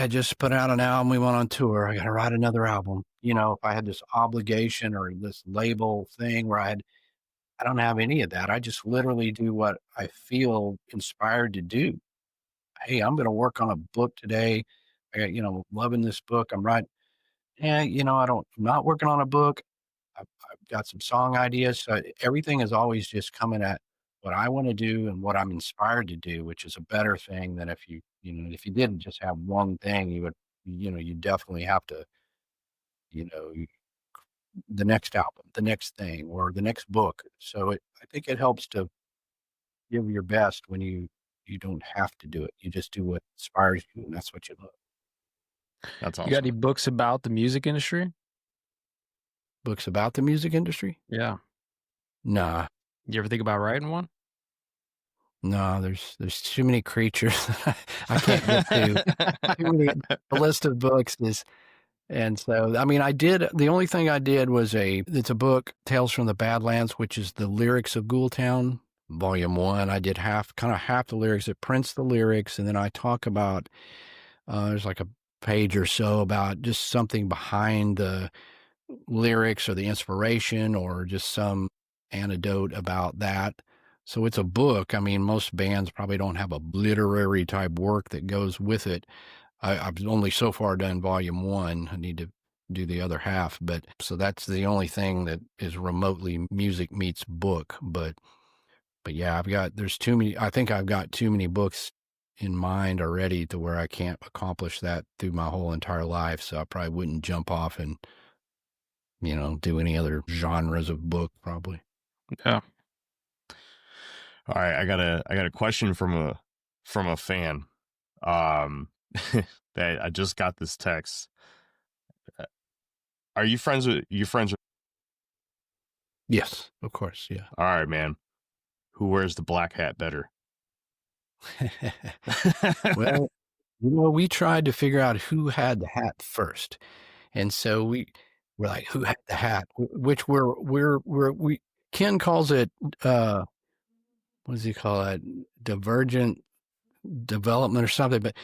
S6: just put out an album, we went on tour, I got to write another album. If I had this obligation or this label thing where I don't have any of that. I just literally do what I feel inspired to do. Hey, I'm going to work on a book today. I got, loving this book. I'm writing. Yeah, I'm not working on a book. I've got some song ideas. So everything is always just coming at what I want to do and what I'm inspired to do, which is a better thing than if you didn't just have one thing, you definitely have to, the next album, the next thing, or the next book. So I think it helps to give your best when you don't have to do it. You just do what inspires you, and that's what you love.
S5: That's awesome.
S7: You got any books about the music industry?
S6: Books about the music industry?
S7: Yeah.
S6: Nah.
S7: You ever think about writing one?
S6: No, there's too many creatures I can't get to. Too many. The list of books is, and so I mean, the only thing I did was it's a book, Tales from the Badlands, which is the lyrics of Ghoultown, Volume 1. I did half the lyrics. It prints the lyrics, and then I talk about there's like a page or so about just something behind the lyrics or the inspiration or just some anecdote about that. So it's a book. I mean, most bands probably don't have a literary type work that goes with it. I've only so far done Volume 1. I need to do the other half, but so that's the only thing that is remotely music meets book. But yeah, there's too many. I think I've got too many books in mind already to where I can't accomplish that through my whole entire life. So I probably wouldn't jump off and, do any other genres of book probably.
S7: Yeah.
S5: All right, I got a question from a fan. That I just got this text. Are you friends with
S6: Yes, of course. Yeah.
S5: All right, man. Who wears the black hat better?
S6: Well, we tried to figure out who had the hat first. And so we're like, who had the hat? Which Ken calls it, what does he call it? Divergent development or something. But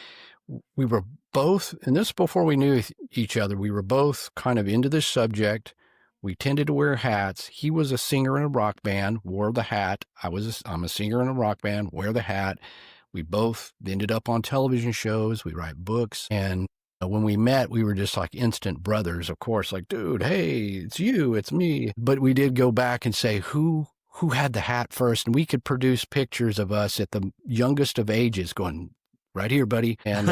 S6: we were both, and this before we knew each other, we were both kind of into this subject. We tended to wear hats. He was a singer in a rock band, wore the hat. I'm a singer in a rock band, wear the hat. We both ended up on television shows. We write books. And when we met, we were just like instant brothers, of course, like, dude, hey, it's you, it's me. But we did go back and say, who had the hat first? And we could produce pictures of us at the youngest of ages going, right here, buddy. And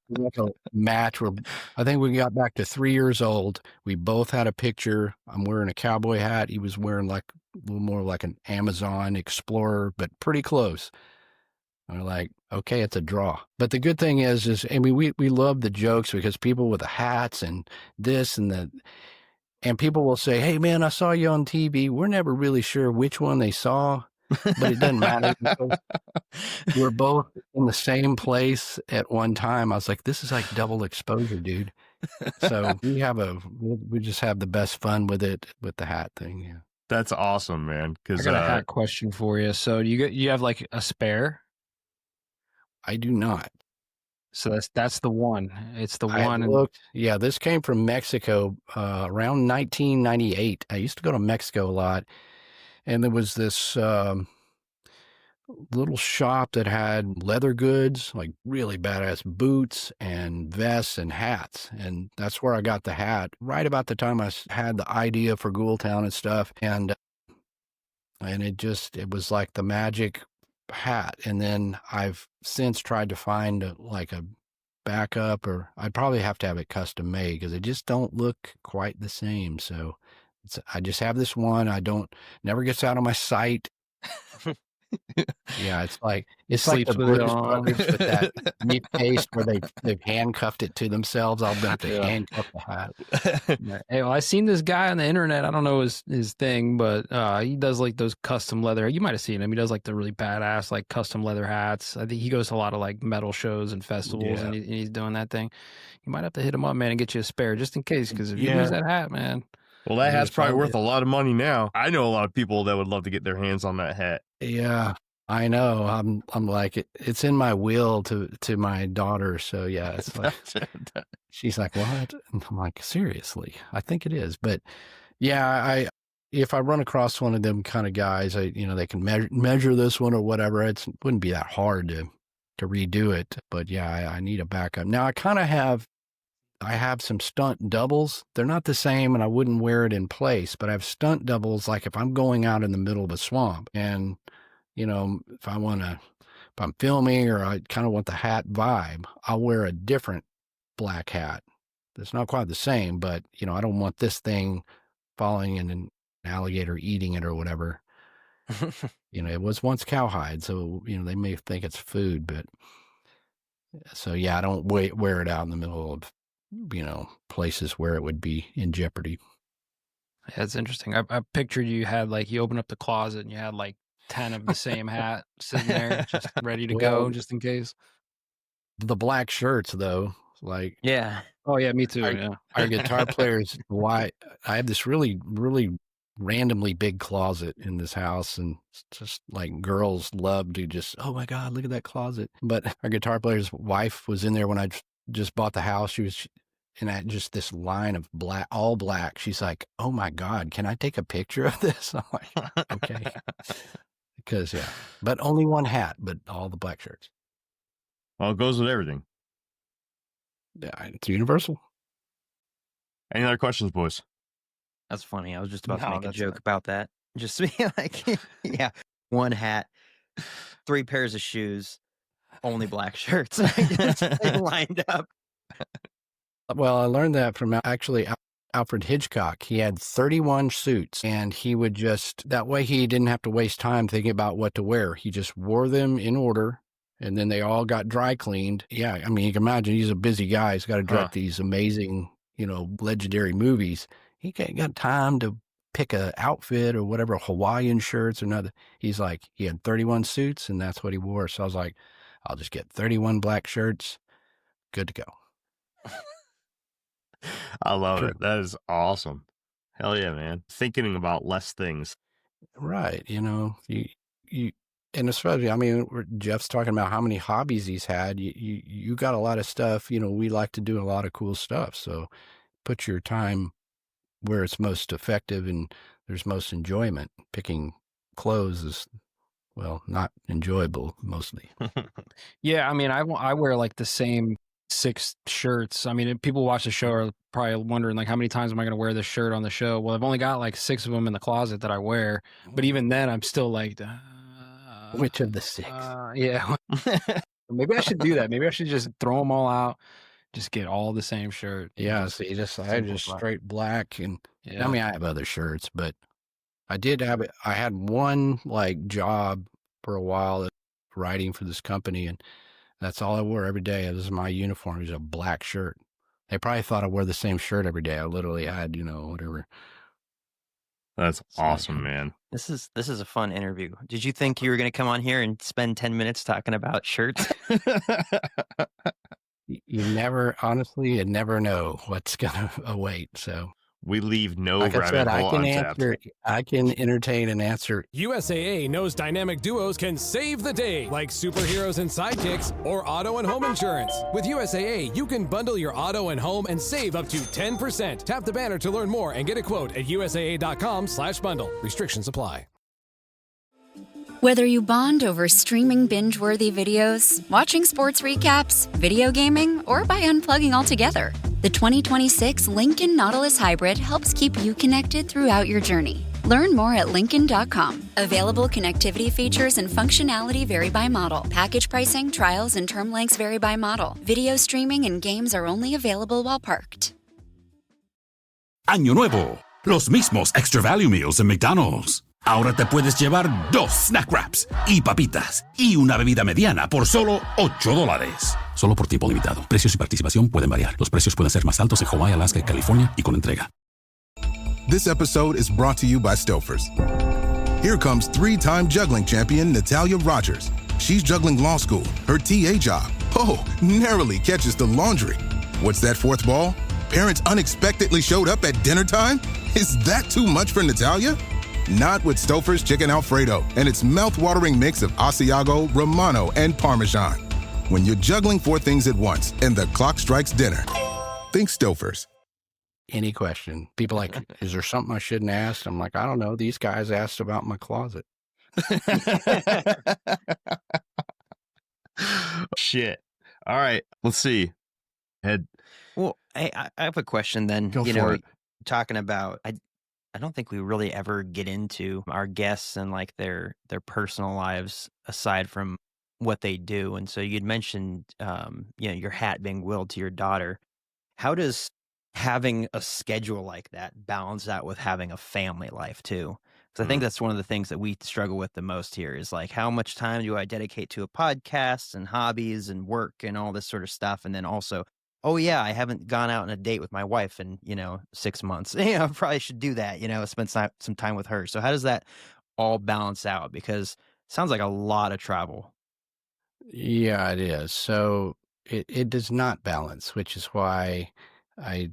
S6: we had a match where I think we got back to 3 years old. We both had a picture. I'm wearing a cowboy hat. He was wearing like a little more like an Amazon Explorer, but pretty close. And we're like, okay, it's a draw. But the good thing is I mean, we love the jokes because people with the hats and this and and people will say, hey man, I saw you on TV. We're never really sure which one they saw, but it doesn't matter. We're both in the same place at one time. I was like, this is like double exposure, dude. So we just have the best fun with it, with the hat thing. Yeah.
S5: That's awesome, man.
S7: I got a hat question for you. So you have like a spare?
S6: I do not.
S7: So that's the one. It's the one.
S6: Looked, yeah, this came from Mexico around 1998. I used to go to Mexico a lot, and there was this little shop that had leather goods, like really badass boots and vests and hats, and that's where I got the hat. Right about the time I had the idea for Ghoultown and stuff, and it was like the magic hat. And then I've since tried to find like a backup, or I'd probably have to have it custom made because they just don't look quite the same. So I just have this one. Never gets out of my sight. Yeah, it's like the
S7: Sleeps with it
S6: Blues
S7: on.
S6: Brothers with that meat paste where they've handcuffed it to themselves. I'll have to
S7: Yeah.
S6: handcuff the hat.
S7: Yeah. Hey, well, I seen this guy on the internet. I don't know his thing, but he does like those custom leather. You might have seen him. He does like the really badass like custom leather hats. I think he goes to a lot of like metal shows and festivals,
S6: Yeah.
S7: and he's doing that thing. You might have to hit him up, man, and get you a spare just in case. Because if you lose that hat, man.
S5: Well, that hat's probably
S6: probably-
S5: worth a lot of money now. I know a lot of people that would love to get their hands on that hat.
S6: Yeah, I know. I'm like it's in my will to my daughter. So yeah, it's like she's like, what? And I'm like, seriously, I think it is. But yeah, if I run across one of them kind of guys, they can measure this one or whatever. It wouldn't be that hard to redo it. But yeah, I need a backup. Now I have some stunt doubles. They're not the same, and I wouldn't wear it in place, but I have stunt doubles like if I'm going out in the middle of a swamp and, if I'm filming or I kind of want the hat vibe, I'll wear a different black hat. It's not quite the same, but, I don't want this thing falling in an alligator eating it or whatever. It was once cowhide, so, they may think it's food, but so yeah, I don't wear it out in the middle of places where it would be in jeopardy.
S7: Yeah, it's interesting. I pictured you had like you open up the closet and you had like 10 of the same hat sitting there, just ready to go, just in case.
S6: The black shirts, though, like
S8: Yeah.
S7: Oh yeah, me too.
S6: our guitar players. Why I have this really, really randomly big closet in this house, and it's just like girls love to just, oh my God, look at that closet. But our guitar player's wife was in there when I just bought the house. She was in that just this line of black, all black. She's like, oh my God, can I take a picture of this? I'm like, okay. Because but only one hat, but all the black shirts.
S5: Well, it goes with everything.
S6: Yeah, it's universal.
S5: Any other questions, boys?
S8: That's funny. I was just about to
S7: No,
S8: make a
S7: that's
S8: joke
S7: not-
S8: about that. Just be like, yeah, one hat, 3 pairs of shoes, only black shirts. Just lined up.
S6: Well, I learned that from actually Alfred Hitchcock. He had 31 suits, and he would that way he didn't have to waste time thinking about what to wear. He just wore them in order, and then they all got dry cleaned. Yeah, I mean, you can imagine he's a busy guy. He's got to direct these amazing, legendary movies. He ain't got time to pick a outfit or whatever, Hawaiian shirts or nothing. He's like, he had 31 suits, and that's what he wore. So I was like, I'll just get 31 black shirts. Good to go.
S5: I love it. That is awesome. Hell yeah, man. Thinking about less things.
S6: Right. You and especially, I mean, Jeff's talking about how many hobbies he's had. You got a lot of stuff. We like to do a lot of cool stuff. So put your time where it's most effective and there's most enjoyment. Picking clothes is, well, not enjoyable mostly.
S7: Yeah, I mean, I wear like the same 6 shirts. I mean, if people watch the show are probably wondering like, how many times am I going to wear this shirt on the show? Well, I've only got like 6 of them in the closet that I wear, but even then, I'm still like,
S6: which of the 6?
S7: Yeah, maybe I should do that. Maybe I should just throw them all out, just get all the same shirt.
S6: Yeah, see, I just straight black, and I mean, I have other shirts, but I did have it. I had one like job for a while writing for this company, and that's all I wore every day. This is my uniform. It was a black shirt. They probably thought I wore the same shirt every day. I literally had, whatever.
S5: That's awesome, man.
S8: This is a fun interview. Did you think you were going to come on here and spend 10 minutes talking about shirts?
S6: You never know what's going to await. So
S5: we leave no
S6: like
S5: rabbit hole untapped.
S6: I can entertain and answer.
S13: USAA knows dynamic duos can save the day, like superheroes and sidekicks, or auto and home insurance. With USAA, you can bundle your auto and home and save up to 10%. Tap the banner to learn more and get a quote at USAA.com/bundle. Restrictions apply.
S14: Whether you bond over streaming binge-worthy videos, watching sports recaps, video gaming, or by unplugging altogether, the 2026 Lincoln Nautilus Hybrid helps keep you connected throughout your journey. Learn more at Lincoln.com. Available connectivity features and functionality vary by model. Package pricing, trials, and term lengths vary by model. Video streaming and games are only available while parked.
S15: Año Nuevo. Los mismos Extra Value Meals en McDonald's. Ahora te puedes llevar 2 snack wraps y papitas y una bebida mediana por solo $8. Solo por tiempo limitado. Precios y participación pueden variar. Los precios pueden ser más altos en Hawái, Alaska y California y con entrega.
S16: This episode is brought to you by Stouffer's. Here comes 3-time juggling champion Natalia Rogers. She's juggling law school, her TA job. Oh, narrowly catches the laundry. What's that 4th ball? Parents unexpectedly showed up at dinner time? Is that too much for Natalia? Not with Stouffer's Chicken Alfredo and its mouth-watering mix of Asiago, Romano, and Parmesan. When you're juggling 4 things at once and the clock strikes dinner, think Stouffer's.
S6: Any question. People like, is there something I shouldn't ask? I'm like, I don't know. These guys asked about my closet.
S5: Shit. All right. Let's see. Head.
S8: Well, I have a question then.
S5: Go for it.
S8: Talking about, I don't think we really ever get into our guests and like their personal lives aside from what they do. And so you'd mentioned, your hat being willed to your daughter. How does having a schedule like that balance out with having a family life too? Because I think that's one of the things that we struggle with the most here is like, how much time do I dedicate to a podcast and hobbies and work and all this sort of stuff? And then also, oh yeah, I haven't gone out on a date with my wife in, 6 months. I probably should do that, spend some time with her. So how does that all balance out? Because it sounds like a lot of travel.
S6: Yeah, it is. So it does not balance, which is why I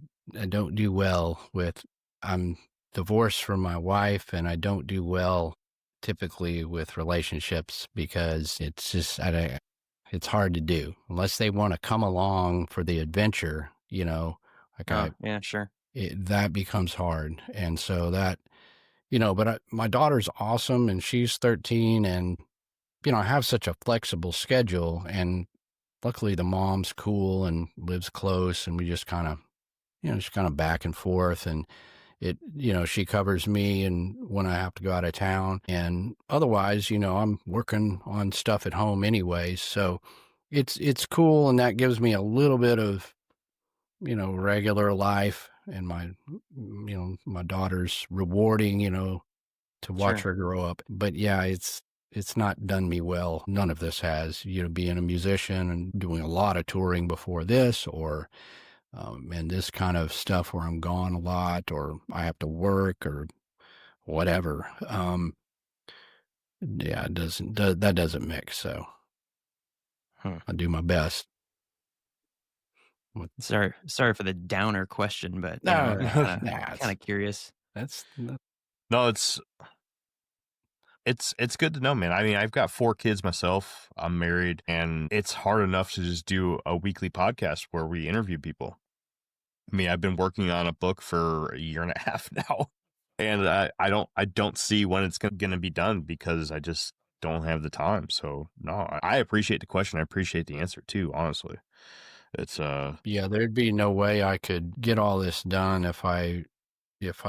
S6: don't do well with, I'm divorced from my wife, and I don't do well typically with relationships because it's just, it's hard to do unless they want to come along for the adventure,
S8: Yeah, sure.
S6: That becomes hard. And so that, but my daughter's awesome and she's 13 and, I have such a flexible schedule and luckily the mom's cool and lives close and we just kind of back and forth and she covers me and when I have to go out of town and otherwise, I'm working on stuff at home anyways. So it's cool. And that gives me a little bit of, regular life and my daughter's rewarding, to watch her grow up. But yeah, it's not done me well. None of this has, being a musician and doing a lot of touring before this or, and this kind of stuff where I'm gone a lot or I have to work or whatever. Yeah, that doesn't mix. So I do my best.
S8: Sorry for the downer question, but
S6: I'm
S8: kind of curious.
S5: No, it's good to know, man. I mean, I've got 4 kids myself. I'm married, and it's hard enough to just do a weekly podcast where we interview people. I mean, I've been working on a book for a year and a half now, and I don't see when it's going to be done because I just don't have the time. So no, I appreciate the question. I appreciate the answer too. Honestly, it's
S6: yeah, there'd be no way I could get all this done if I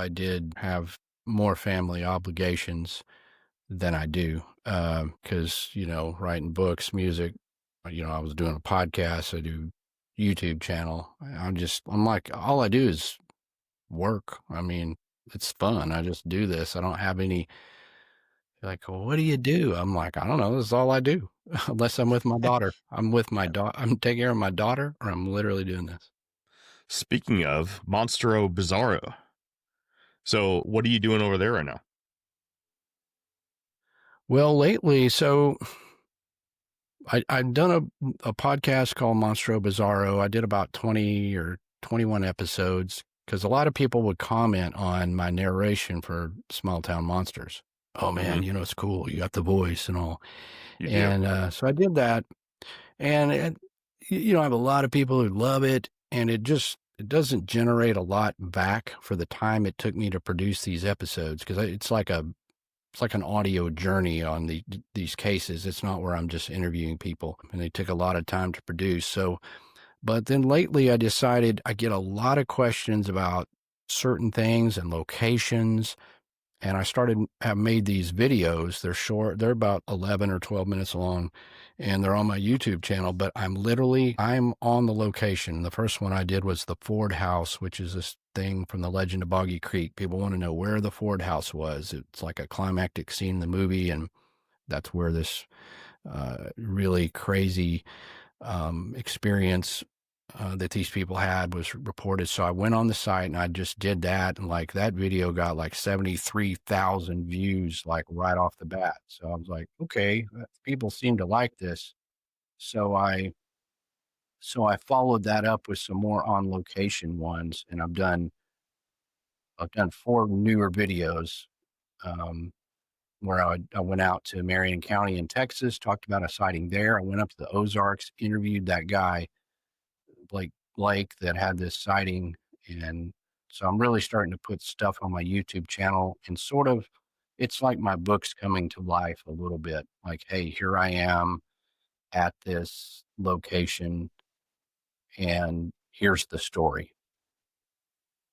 S6: did have more family obligations than I do. Because writing books, music, I was doing a podcast. I do YouTube channel. I'm like, all I do is work. I mean, it's fun. I just do this. I don't have any, like, well, what do you do? I'm like, I don't know. This is all I do. Unless I'm with my daughter. I'm taking care of my daughter or I'm literally doing this.
S5: Speaking of Monstro Bizarro. So what are you doing over there right now?
S6: Well, lately, so I've done a podcast called Monstro Bizarro. I did about 20 or 21 episodes because a lot of people would comment on my narration for Small Town Monsters. Oh, man, it's cool. You got the voice and all. So I did that. And, I have a lot of people who love it. And it doesn't generate a lot back for the time it took me to produce these episodes because it's like an audio journey on these cases. It's not where I'm just interviewing people, and they took a lot of time to produce. So, but then lately I decided I get a lot of questions about certain things and locations. And I have made these videos. They're short. They're about 11 or 12 minutes long and they're on my YouTube channel, but I'm on the location. The first one I did was the Ford House, which is this thing from the Legend of Boggy Creek. People want to know where the Ford house was. It's like a climactic scene in the movie, and that's where this really crazy experience that these people had was reported. So I went on the site and I just did that, and like that video got like 73,000 views like right off the bat. So I was like, okay, people seem to like this. So I followed that up with some more on location ones, and I've done 4 newer videos where I went out to Marion County in Texas, talked about a sighting there. I went up to the Ozarks, interviewed that guy, Blake, that had this sighting. And so I'm really starting to put stuff on my YouTube channel, and sort of, it's like my book's coming to life a little bit. Like, hey, here I am at this location, and here's the story.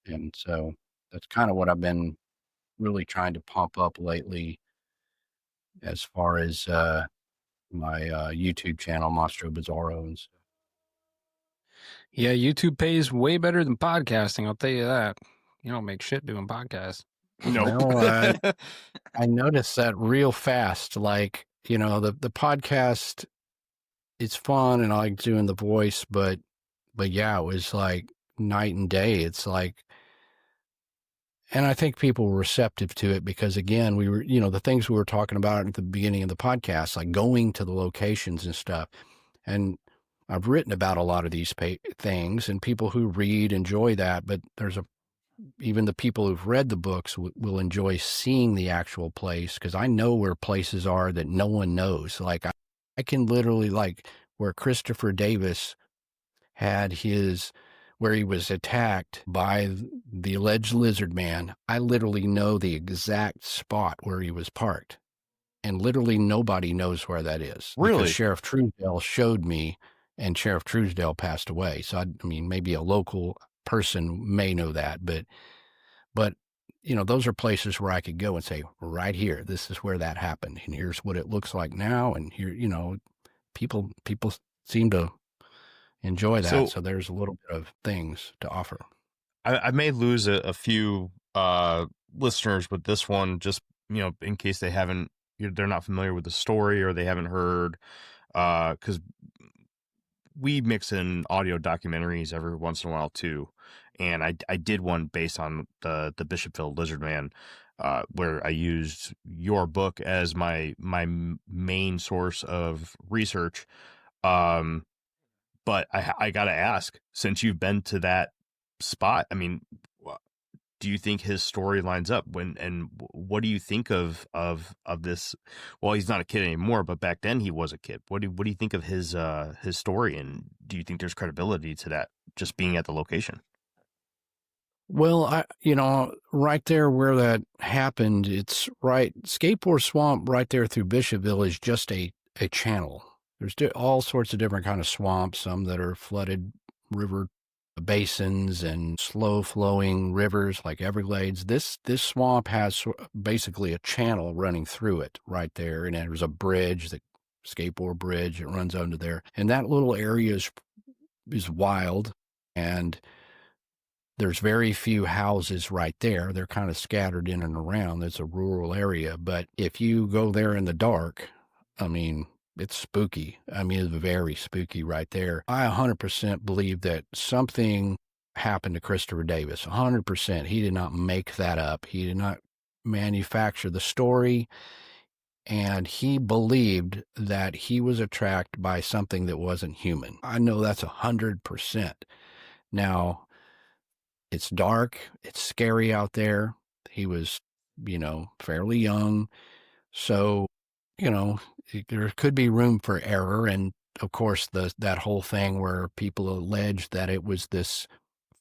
S6: And so that's kind of what I've been really trying to pump up lately as far as my YouTube channel, Monstro Bizarro, and stuff.
S7: Yeah, YouTube pays way better than podcasting, I'll tell you that. You don't make shit doing podcasts.
S6: Well, I noticed that real fast. Like, you know, the podcast, it's fun and I like doing the voice, but yeah, it was like night and day. It's like, and I think people were receptive to it because, again, we were, you know, the things we were talking about at the beginning of the podcast, like going to the locations and stuff. And I've written about a lot of these things, and people who read enjoy that, but even the people who've read the books will enjoy seeing the actual place, because I know where places are that no one knows. Like I can literally, like where Christopher Davis had where he was attacked by the alleged lizard man, I literally know the exact spot where he was parked. And literally nobody knows where that is.
S5: Really?
S6: Because Sheriff Truesdale showed me, and Sheriff Truesdale passed away. So, I mean, maybe a local person may know that, but you know, those are places where I could go and say, right here, this is where that happened, and here's what it looks like now, and here, you know, people seem to enjoy that. So there's a little bit of things to offer.
S5: I may lose a few listeners with this one, just, you know, in case they're not familiar with the story or they haven't heard, because we mix in audio documentaries every once in a while too. And I did one based on the Bishopville lizard man, where I used your book as my main source of research. But I got to ask, since you've been to that spot, I mean, do you think his story lines up? And what do you think of this? Well, he's not a kid anymore, but back then he was a kid. What do you think of his story? And do you think there's credibility to that, just being at the location?
S6: Well, you know, right there where that happened, it's right. Skateboard Swamp right there through Bishopville is just a channel. There's all sorts of different kind of swamps, some that are flooded river basins and slow flowing rivers like Everglades. This swamp has basically a channel running through it right there. And there's a bridge, the skateboard bridge that runs under there. And that little area is wild, and there's very few houses right there. They're kind of scattered in and around. It's a rural area. But if you go there in the dark, I mean, it's spooky. I mean, it's very spooky right there. I 100% believe that something happened to Christopher Davis. 100%. He did not make that up. He did not manufacture the story. And he believed that he was attracted by something that wasn't human. I know that's 100%. Now, it's dark. It's scary out there. He was, you know, fairly young. So, you know, there could be room for error. And of course, that whole thing where people allege that it was this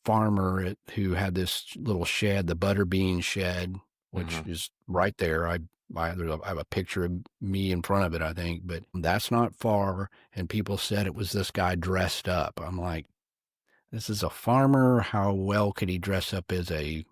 S6: farmer who had this little shed, the Butterbean shed, which is right there. I have a picture of me in front of it, I think, but that's not far. And people said it was this guy dressed up. I'm like, this is a farmer. How well could he dress up as I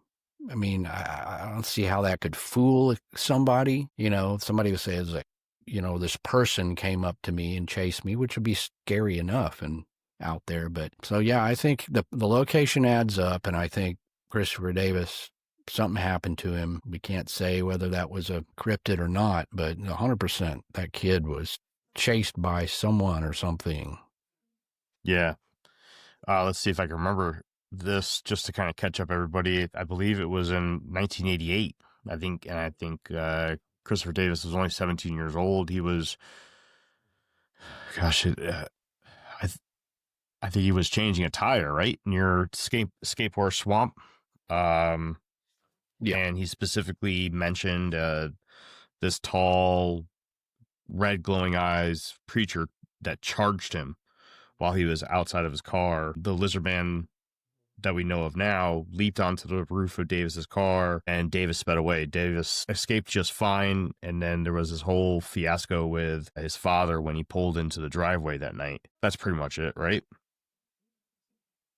S6: don't see how that could fool somebody. You know, somebody would say, it's like, you know, this person came up to me and chased me, which would be scary enough and out there. But so, yeah, I think the location adds up. And I think Christopher Davis, something happened to him. We can't say whether that was a cryptid or not, but 100% that kid was chased by someone or something.
S5: Yeah. Let's see if I can remember this just to kind of catch up everybody. I believe it was in 1988. I think Christopher Davis was only 17 years old. He was, I think he was changing a tire, right? Near Skateboard Swamp. And he specifically mentioned this tall, red glowing eyes preacher that charged him while he was outside of his car. The lizard man that we know of now leaped onto the roof of Davis's car, and Davis sped away. Davis escaped just fine, and then there was this whole fiasco with his father when he pulled into the driveway that night. That's pretty much it, right?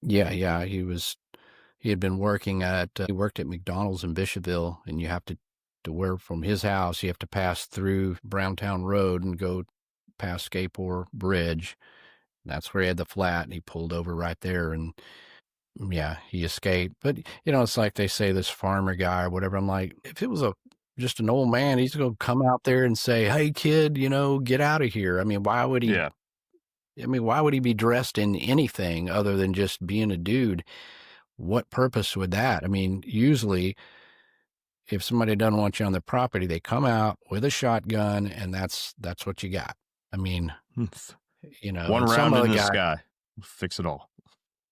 S6: Yeah. He had been working he worked at McDonald's in Bishopville, and you have to work from his house. You have to pass through Browntown Road and go past Skateboard Bridge. That's where he had the flat, and he pulled over right there, and yeah, he escaped. But, it's like they say this farmer guy or whatever. I'm like, if it was just an old man, he's going to come out there and say, hey, kid, get out of here. I mean, why would he?
S5: Yeah.
S6: I mean, why would he be dressed in anything other than just being a dude? What purpose would that? I mean, usually if somebody doesn't want you on their property, they come out with a shotgun, and that's what you got. I mean,
S5: one round in the sky, fix it all.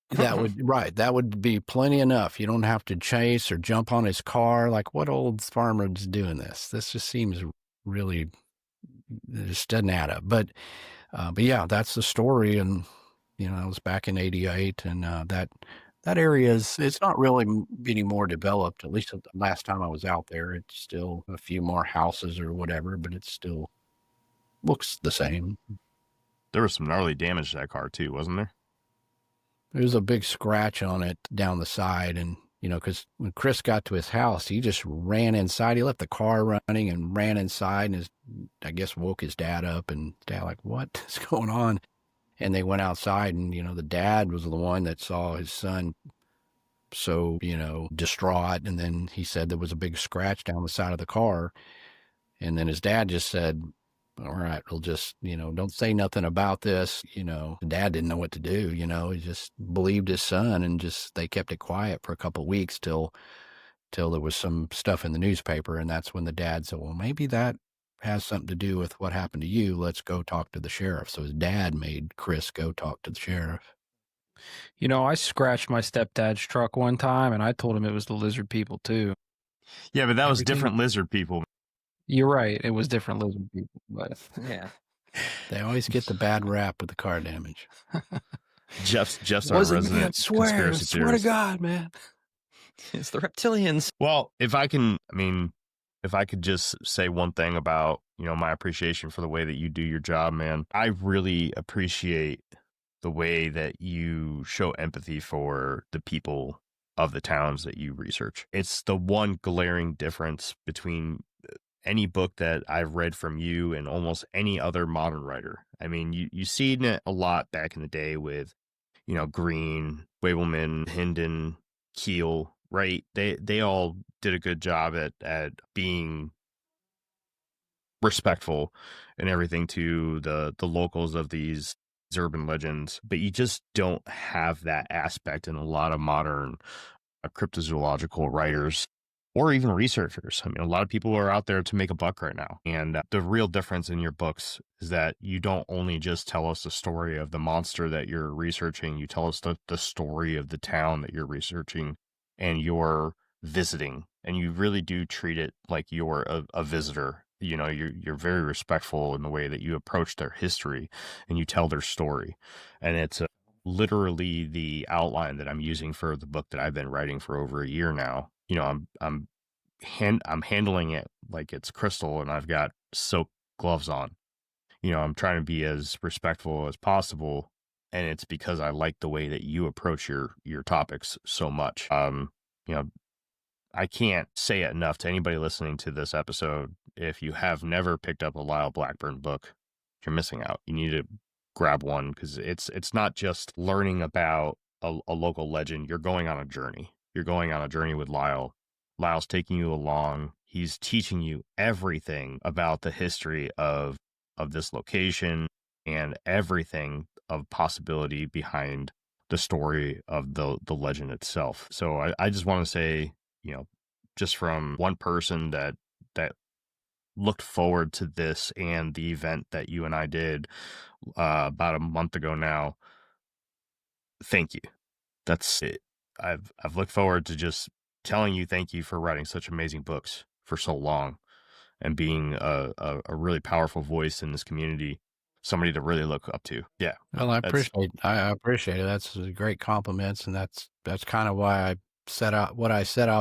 S6: That would be plenty enough. You don't have to chase or jump on his car. Like, what old farmer is doing this? This just seems really, it just doesn't add up. But yeah, that's the story. And, it was back in 88, and that area it's not really any more developed. At least the last time I was out there, it's still a few more houses or whatever, but it still looks the same.
S5: There was some gnarly damage to that car too, wasn't there?
S6: There's a big scratch on it down the side. And, because when Chris got to his house, he just ran inside. He left the car running and ran inside, and I guess woke his dad up, and dad like, what is going on? And they went outside, and, the dad was the one that saw his son so, distraught. And then he said there was a big scratch down the side of the car. And then his dad just said, all right, we'll just, don't say nothing about this. The dad didn't know what to do. He just believed his son, and they kept it quiet for a couple of weeks till there was some stuff in the newspaper. And that's when the dad said, well, maybe that has something to do with what happened to you. Let's go talk to the sheriff. So his dad made Chris go talk to the sheriff.
S7: I scratched my stepdad's truck one time, and I told him it was the lizard people too.
S5: Yeah, but that was different lizard people.
S7: You're right. It was different lizard people, but
S8: yeah,
S6: they always get the bad rap with the car damage.
S5: Jeff's our resident
S7: swear to God, man.
S8: It's the reptilians.
S5: Well, if I could just say one thing about, my appreciation for the way that you do your job, man, I really appreciate the way that you show empathy for the people of the towns that you research. It's the one glaring difference between any book that I've read from you and almost any other modern writer. I mean, you seen it a lot back in the day with, Green, Wableman, Hinden, Keel, right? They all did a good job at being respectful and everything to the locals of these urban legends, but you just don't have that aspect in a lot of modern cryptozoological writers or even researchers. I mean, a lot of people are out there to make a buck right now. And the real difference in your books is that you don't only just tell us the story of the monster that you're researching, you tell us the story of the town that you're researching and you're visiting. And you really do treat it like you're a visitor. You're very respectful in the way that you approach their history and you tell their story. And it's literally the outline that I'm using for the book that I've been writing for over a year now. I'm handling it like it's crystal, and I've got soap gloves on. I'm trying to be as respectful as possible, and it's because I like the way that you approach your topics so much. I can't say it enough to anybody listening to this episode. If you have never picked up a Lyle Blackburn book, you're missing out. You need to grab one, because it's not just learning about a local legend. You're going on a journey. you're going on a journey with Lyle. Lyle's taking you along. He's teaching you everything about the history of this location and everything of possibility behind the story of the legend itself. So I just want to say, just from one person that looked forward to this and the event that you and I did about a month ago now, thank you. That's it. I've looked forward to just telling you thank you for writing such amazing books for so long and being a really powerful voice in this community, somebody to really look up to. Yeah.
S6: Well, I appreciate it. That's great compliments, and that's kind of why I set out.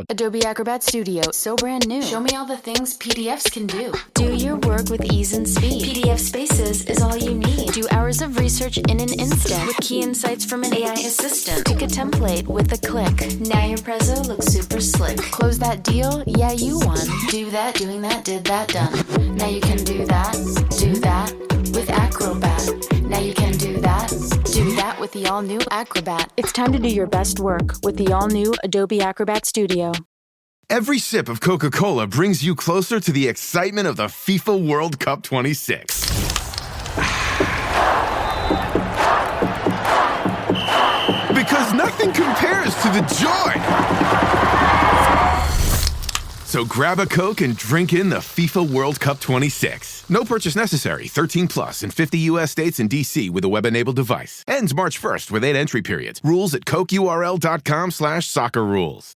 S17: Adobe Acrobat Studio, so brand new. Show me all the things PDFs can do. Do your work with ease and speed. PDF Spaces is all you need. Do hours of research in an instant with key insights from an AI assistant. Pick a template with a click. Now your prezzo looks super slick. Close that deal? Yeah, you won. Do that, doing that, did that, done. Now you can do that with Acrobat. Now you can do that with the all-new Acrobat. It's time to do your best work with the all-new Adobe Acrobat Studio.
S18: Every sip of Coca-Cola brings you closer to the excitement of the FIFA World Cup 26. Because nothing compares to the joy. So grab a Coke and drink in the FIFA World Cup 26. No purchase necessary. 13 plus in 50 U.S. states and D.C. with a web-enabled device. Ends March 1st with 8 entry periods. Rules at cokeurl.com/soccer rules.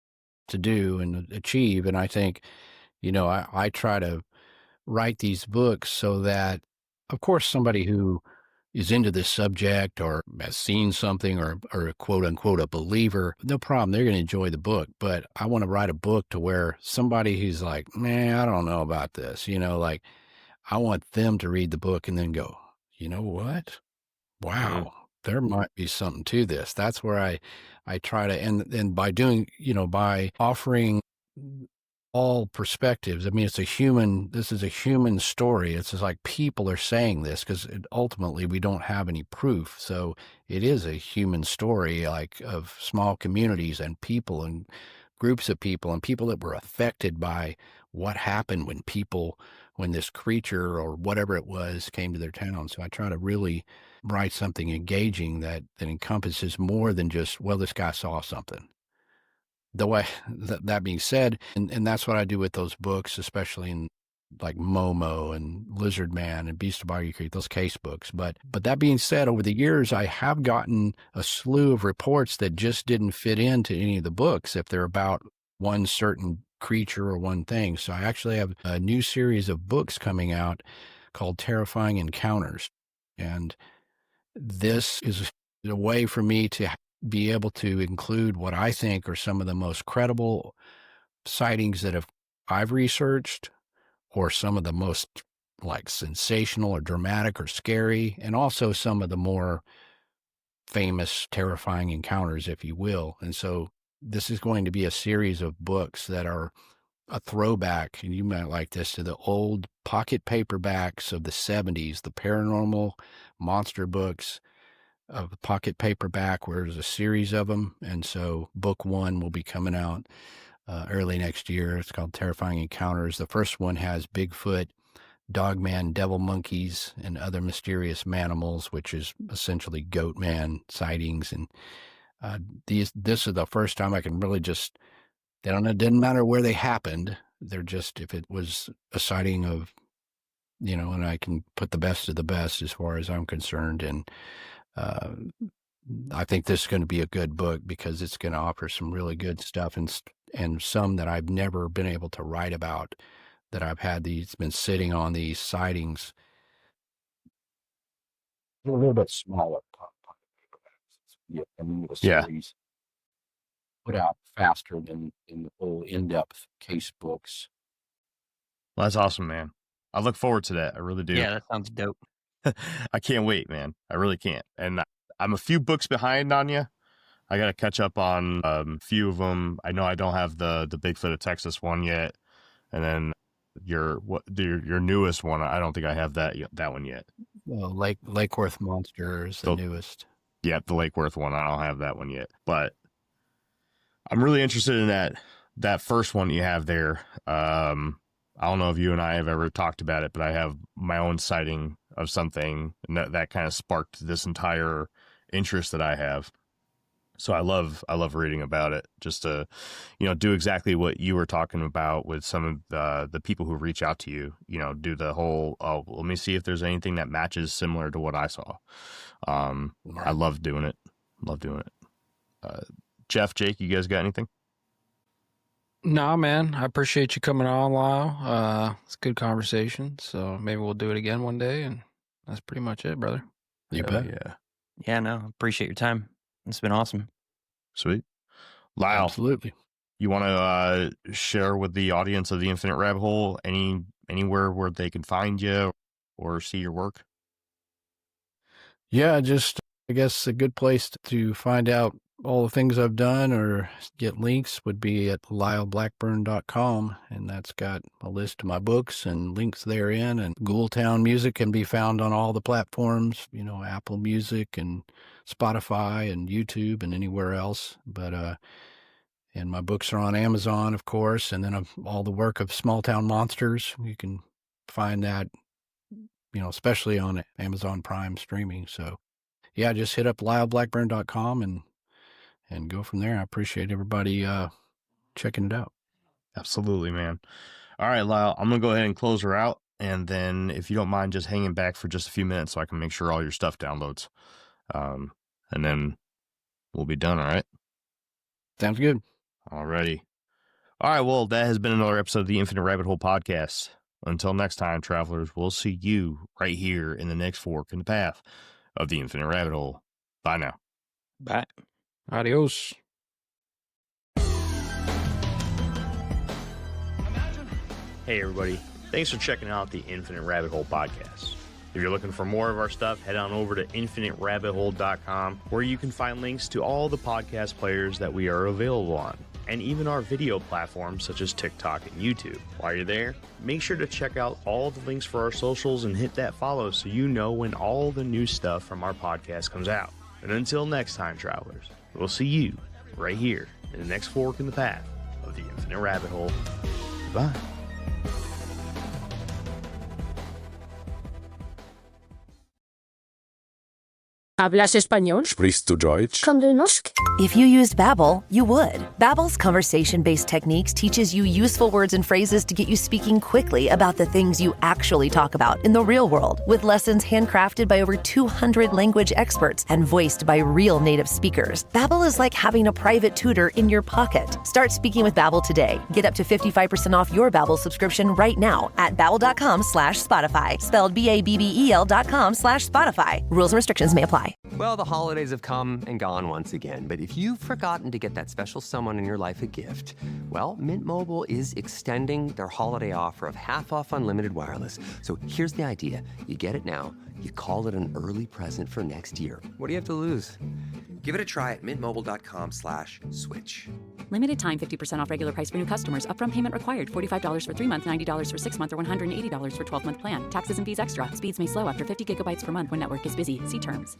S6: To do and achieve. And I think, I try to write these books so that, of course, somebody who is into this subject or has seen something or quote unquote a believer, no problem. They're going to enjoy the book. But I want to write a book to where somebody who's like, man, I don't know about this, I want them to read the book and then go, you know what? Wow, there might be something to this. That's where I try to, and by doing, by offering all perspectives. I mean, this is a human story. It's just like people are saying this because ultimately we don't have any proof. So it is a human story, like of small communities and people and groups of people and people that were affected by what happened when this creature or whatever it was came to their town. So I try to really write something engaging that encompasses more than just, well, this guy saw something. That being said, and that's what I do with those books, especially in like Momo and Lizard Man and Beast of Boggy Creek, those case books. But that being said, over the years, I have gotten a slew of reports that just didn't fit into any of the books if they're about one certain creature or one thing. So I actually have a new series of books coming out called Terrifying Encounters. And this is a way for me to be able to include what I think are some of the most credible sightings that I've researched, or some of the most like sensational or dramatic or scary, and also some of the more famous, terrifying encounters, if you will. And so this is going to be a series of books that are a throwback, and you might like this, to the old pocket paperbacks of the 70s, the paranormal monster books of the pocket paperback, where there's a series of them. And so book one will be coming out early next year. It's called Terrifying Encounters. The first one has Bigfoot, Dogman, devil monkeys, and other mysterious manimals, which is essentially goat man sightings. And this is the first time I can really just, it didn't matter where they happened. They're just, if it was a sighting of, and I can put the best of the best as far as I'm concerned. And I think this is going to be a good book because it's going to offer some really good stuff and some that I've never been able to write about, that I've had been sitting on these sightings. A little bit smaller. The series put out faster than in the full in-depth case books.
S5: Well, that's awesome, man. I look forward to that. I really do.
S8: Yeah, that sounds dope.
S5: I can't wait, man. I really can't. And I'm a few books behind on you. I got to catch up on a few of them. I know I don't have the Bigfoot of Texas one yet. And then your newest one, I don't think I have that one yet.
S6: Well, Lake Worth Monster is the newest.
S5: Yeah, the Lake Worth one. I don't have that one yet. But I'm really interested in that first one you have there. I don't know if you and I have ever talked about it, but I have my own sighting of something, and that kind of sparked this entire interest that I have. So I love reading about it, just to, do exactly what you were talking about with some of the people who reach out to you, do the whole, let me see if there's anything that matches similar to what I saw. I love doing it. Jeff, Jake, you guys got anything?
S7: Nah, man, I appreciate you coming on, Lyle. It's a good conversation. So maybe we'll do it again one day, and that's pretty much it, brother.
S6: You bet.
S5: Yeah.
S8: Yeah, no, appreciate your time. It's been awesome.
S5: Sweet. Lyle.
S6: Absolutely.
S5: You want to share with the audience of the Infinite Rabbit Hole anywhere where they can find you or see your work?
S6: Yeah, just, I guess a good place to find out all the things I've done or get links would be at lyleblackburn.com, and that's got a list of my books and links therein. And Ghoultown music can be found on all the platforms, Apple Music and Spotify and YouTube and anywhere else. But and my books are on Amazon, of course, and then all the work of Small Town Monsters. You can find that, especially on Amazon Prime streaming. So yeah, just hit up lyleblackburn.com and go from there. I appreciate everybody checking it out.
S5: Absolutely, man. All right, Lyle, I'm going to go ahead and close her out. And then if you don't mind just hanging back for just a few minutes so I can make sure all your stuff downloads. And then we'll be done, all right?
S6: Sounds good.
S5: All righty. All right, well, that has been another episode of the Infinite Rabbit Hole podcast. Until next time, travelers, we'll see you right here in the next fork in the path of the Infinite Rabbit Hole. Bye now.
S8: Bye.
S7: Adios.
S5: Hey, everybody. Thanks for checking out the Infinite Rabbit Hole podcast. If you're looking for more of our stuff, head on over to infiniterabbithole.com, where you can find links to all the podcast players that we are available on, and even our video platforms such as TikTok and YouTube. While you're there, make sure to check out all the links for our socials and hit that follow so you know when all the new stuff from our podcast comes out. And until next time, travelers, we'll see you right here in the next fork in the path of the Infinite Rabbit Hole. Goodbye.
S19: ¿Hablas español?
S20: Sprichst du Deutsch?
S19: Kan du norsk?
S21: If you used Babbel, you would. Babbel's conversation-based techniques teaches you useful words and phrases to get you speaking quickly about the things you actually talk about in the real world, with lessons handcrafted by over 200 language experts and voiced by real native speakers. Babbel is like having a private tutor in your pocket. Start speaking with Babbel today. Get up to 55% off your Babbel subscription right now at babbel.com/Spotify. Spelled BABBEL.com/Spotify. Rules and restrictions may apply.
S22: Well, the holidays have come and gone once again, but if you've forgotten to get that special someone in your life a gift, well, Mint Mobile is extending their holiday offer of half off unlimited wireless. So here's the idea. You get it now, you call it an early present for next year. What do you have to lose? Give it a try at mintmobile.com/switch.
S23: Limited time, 50% off regular price for new customers. Upfront payment required. $45 for 3 months, $90 for 6 months, or $180 for 12-month plan. Taxes and fees extra. Speeds may slow after 50 gigabytes per month when network is busy. See terms.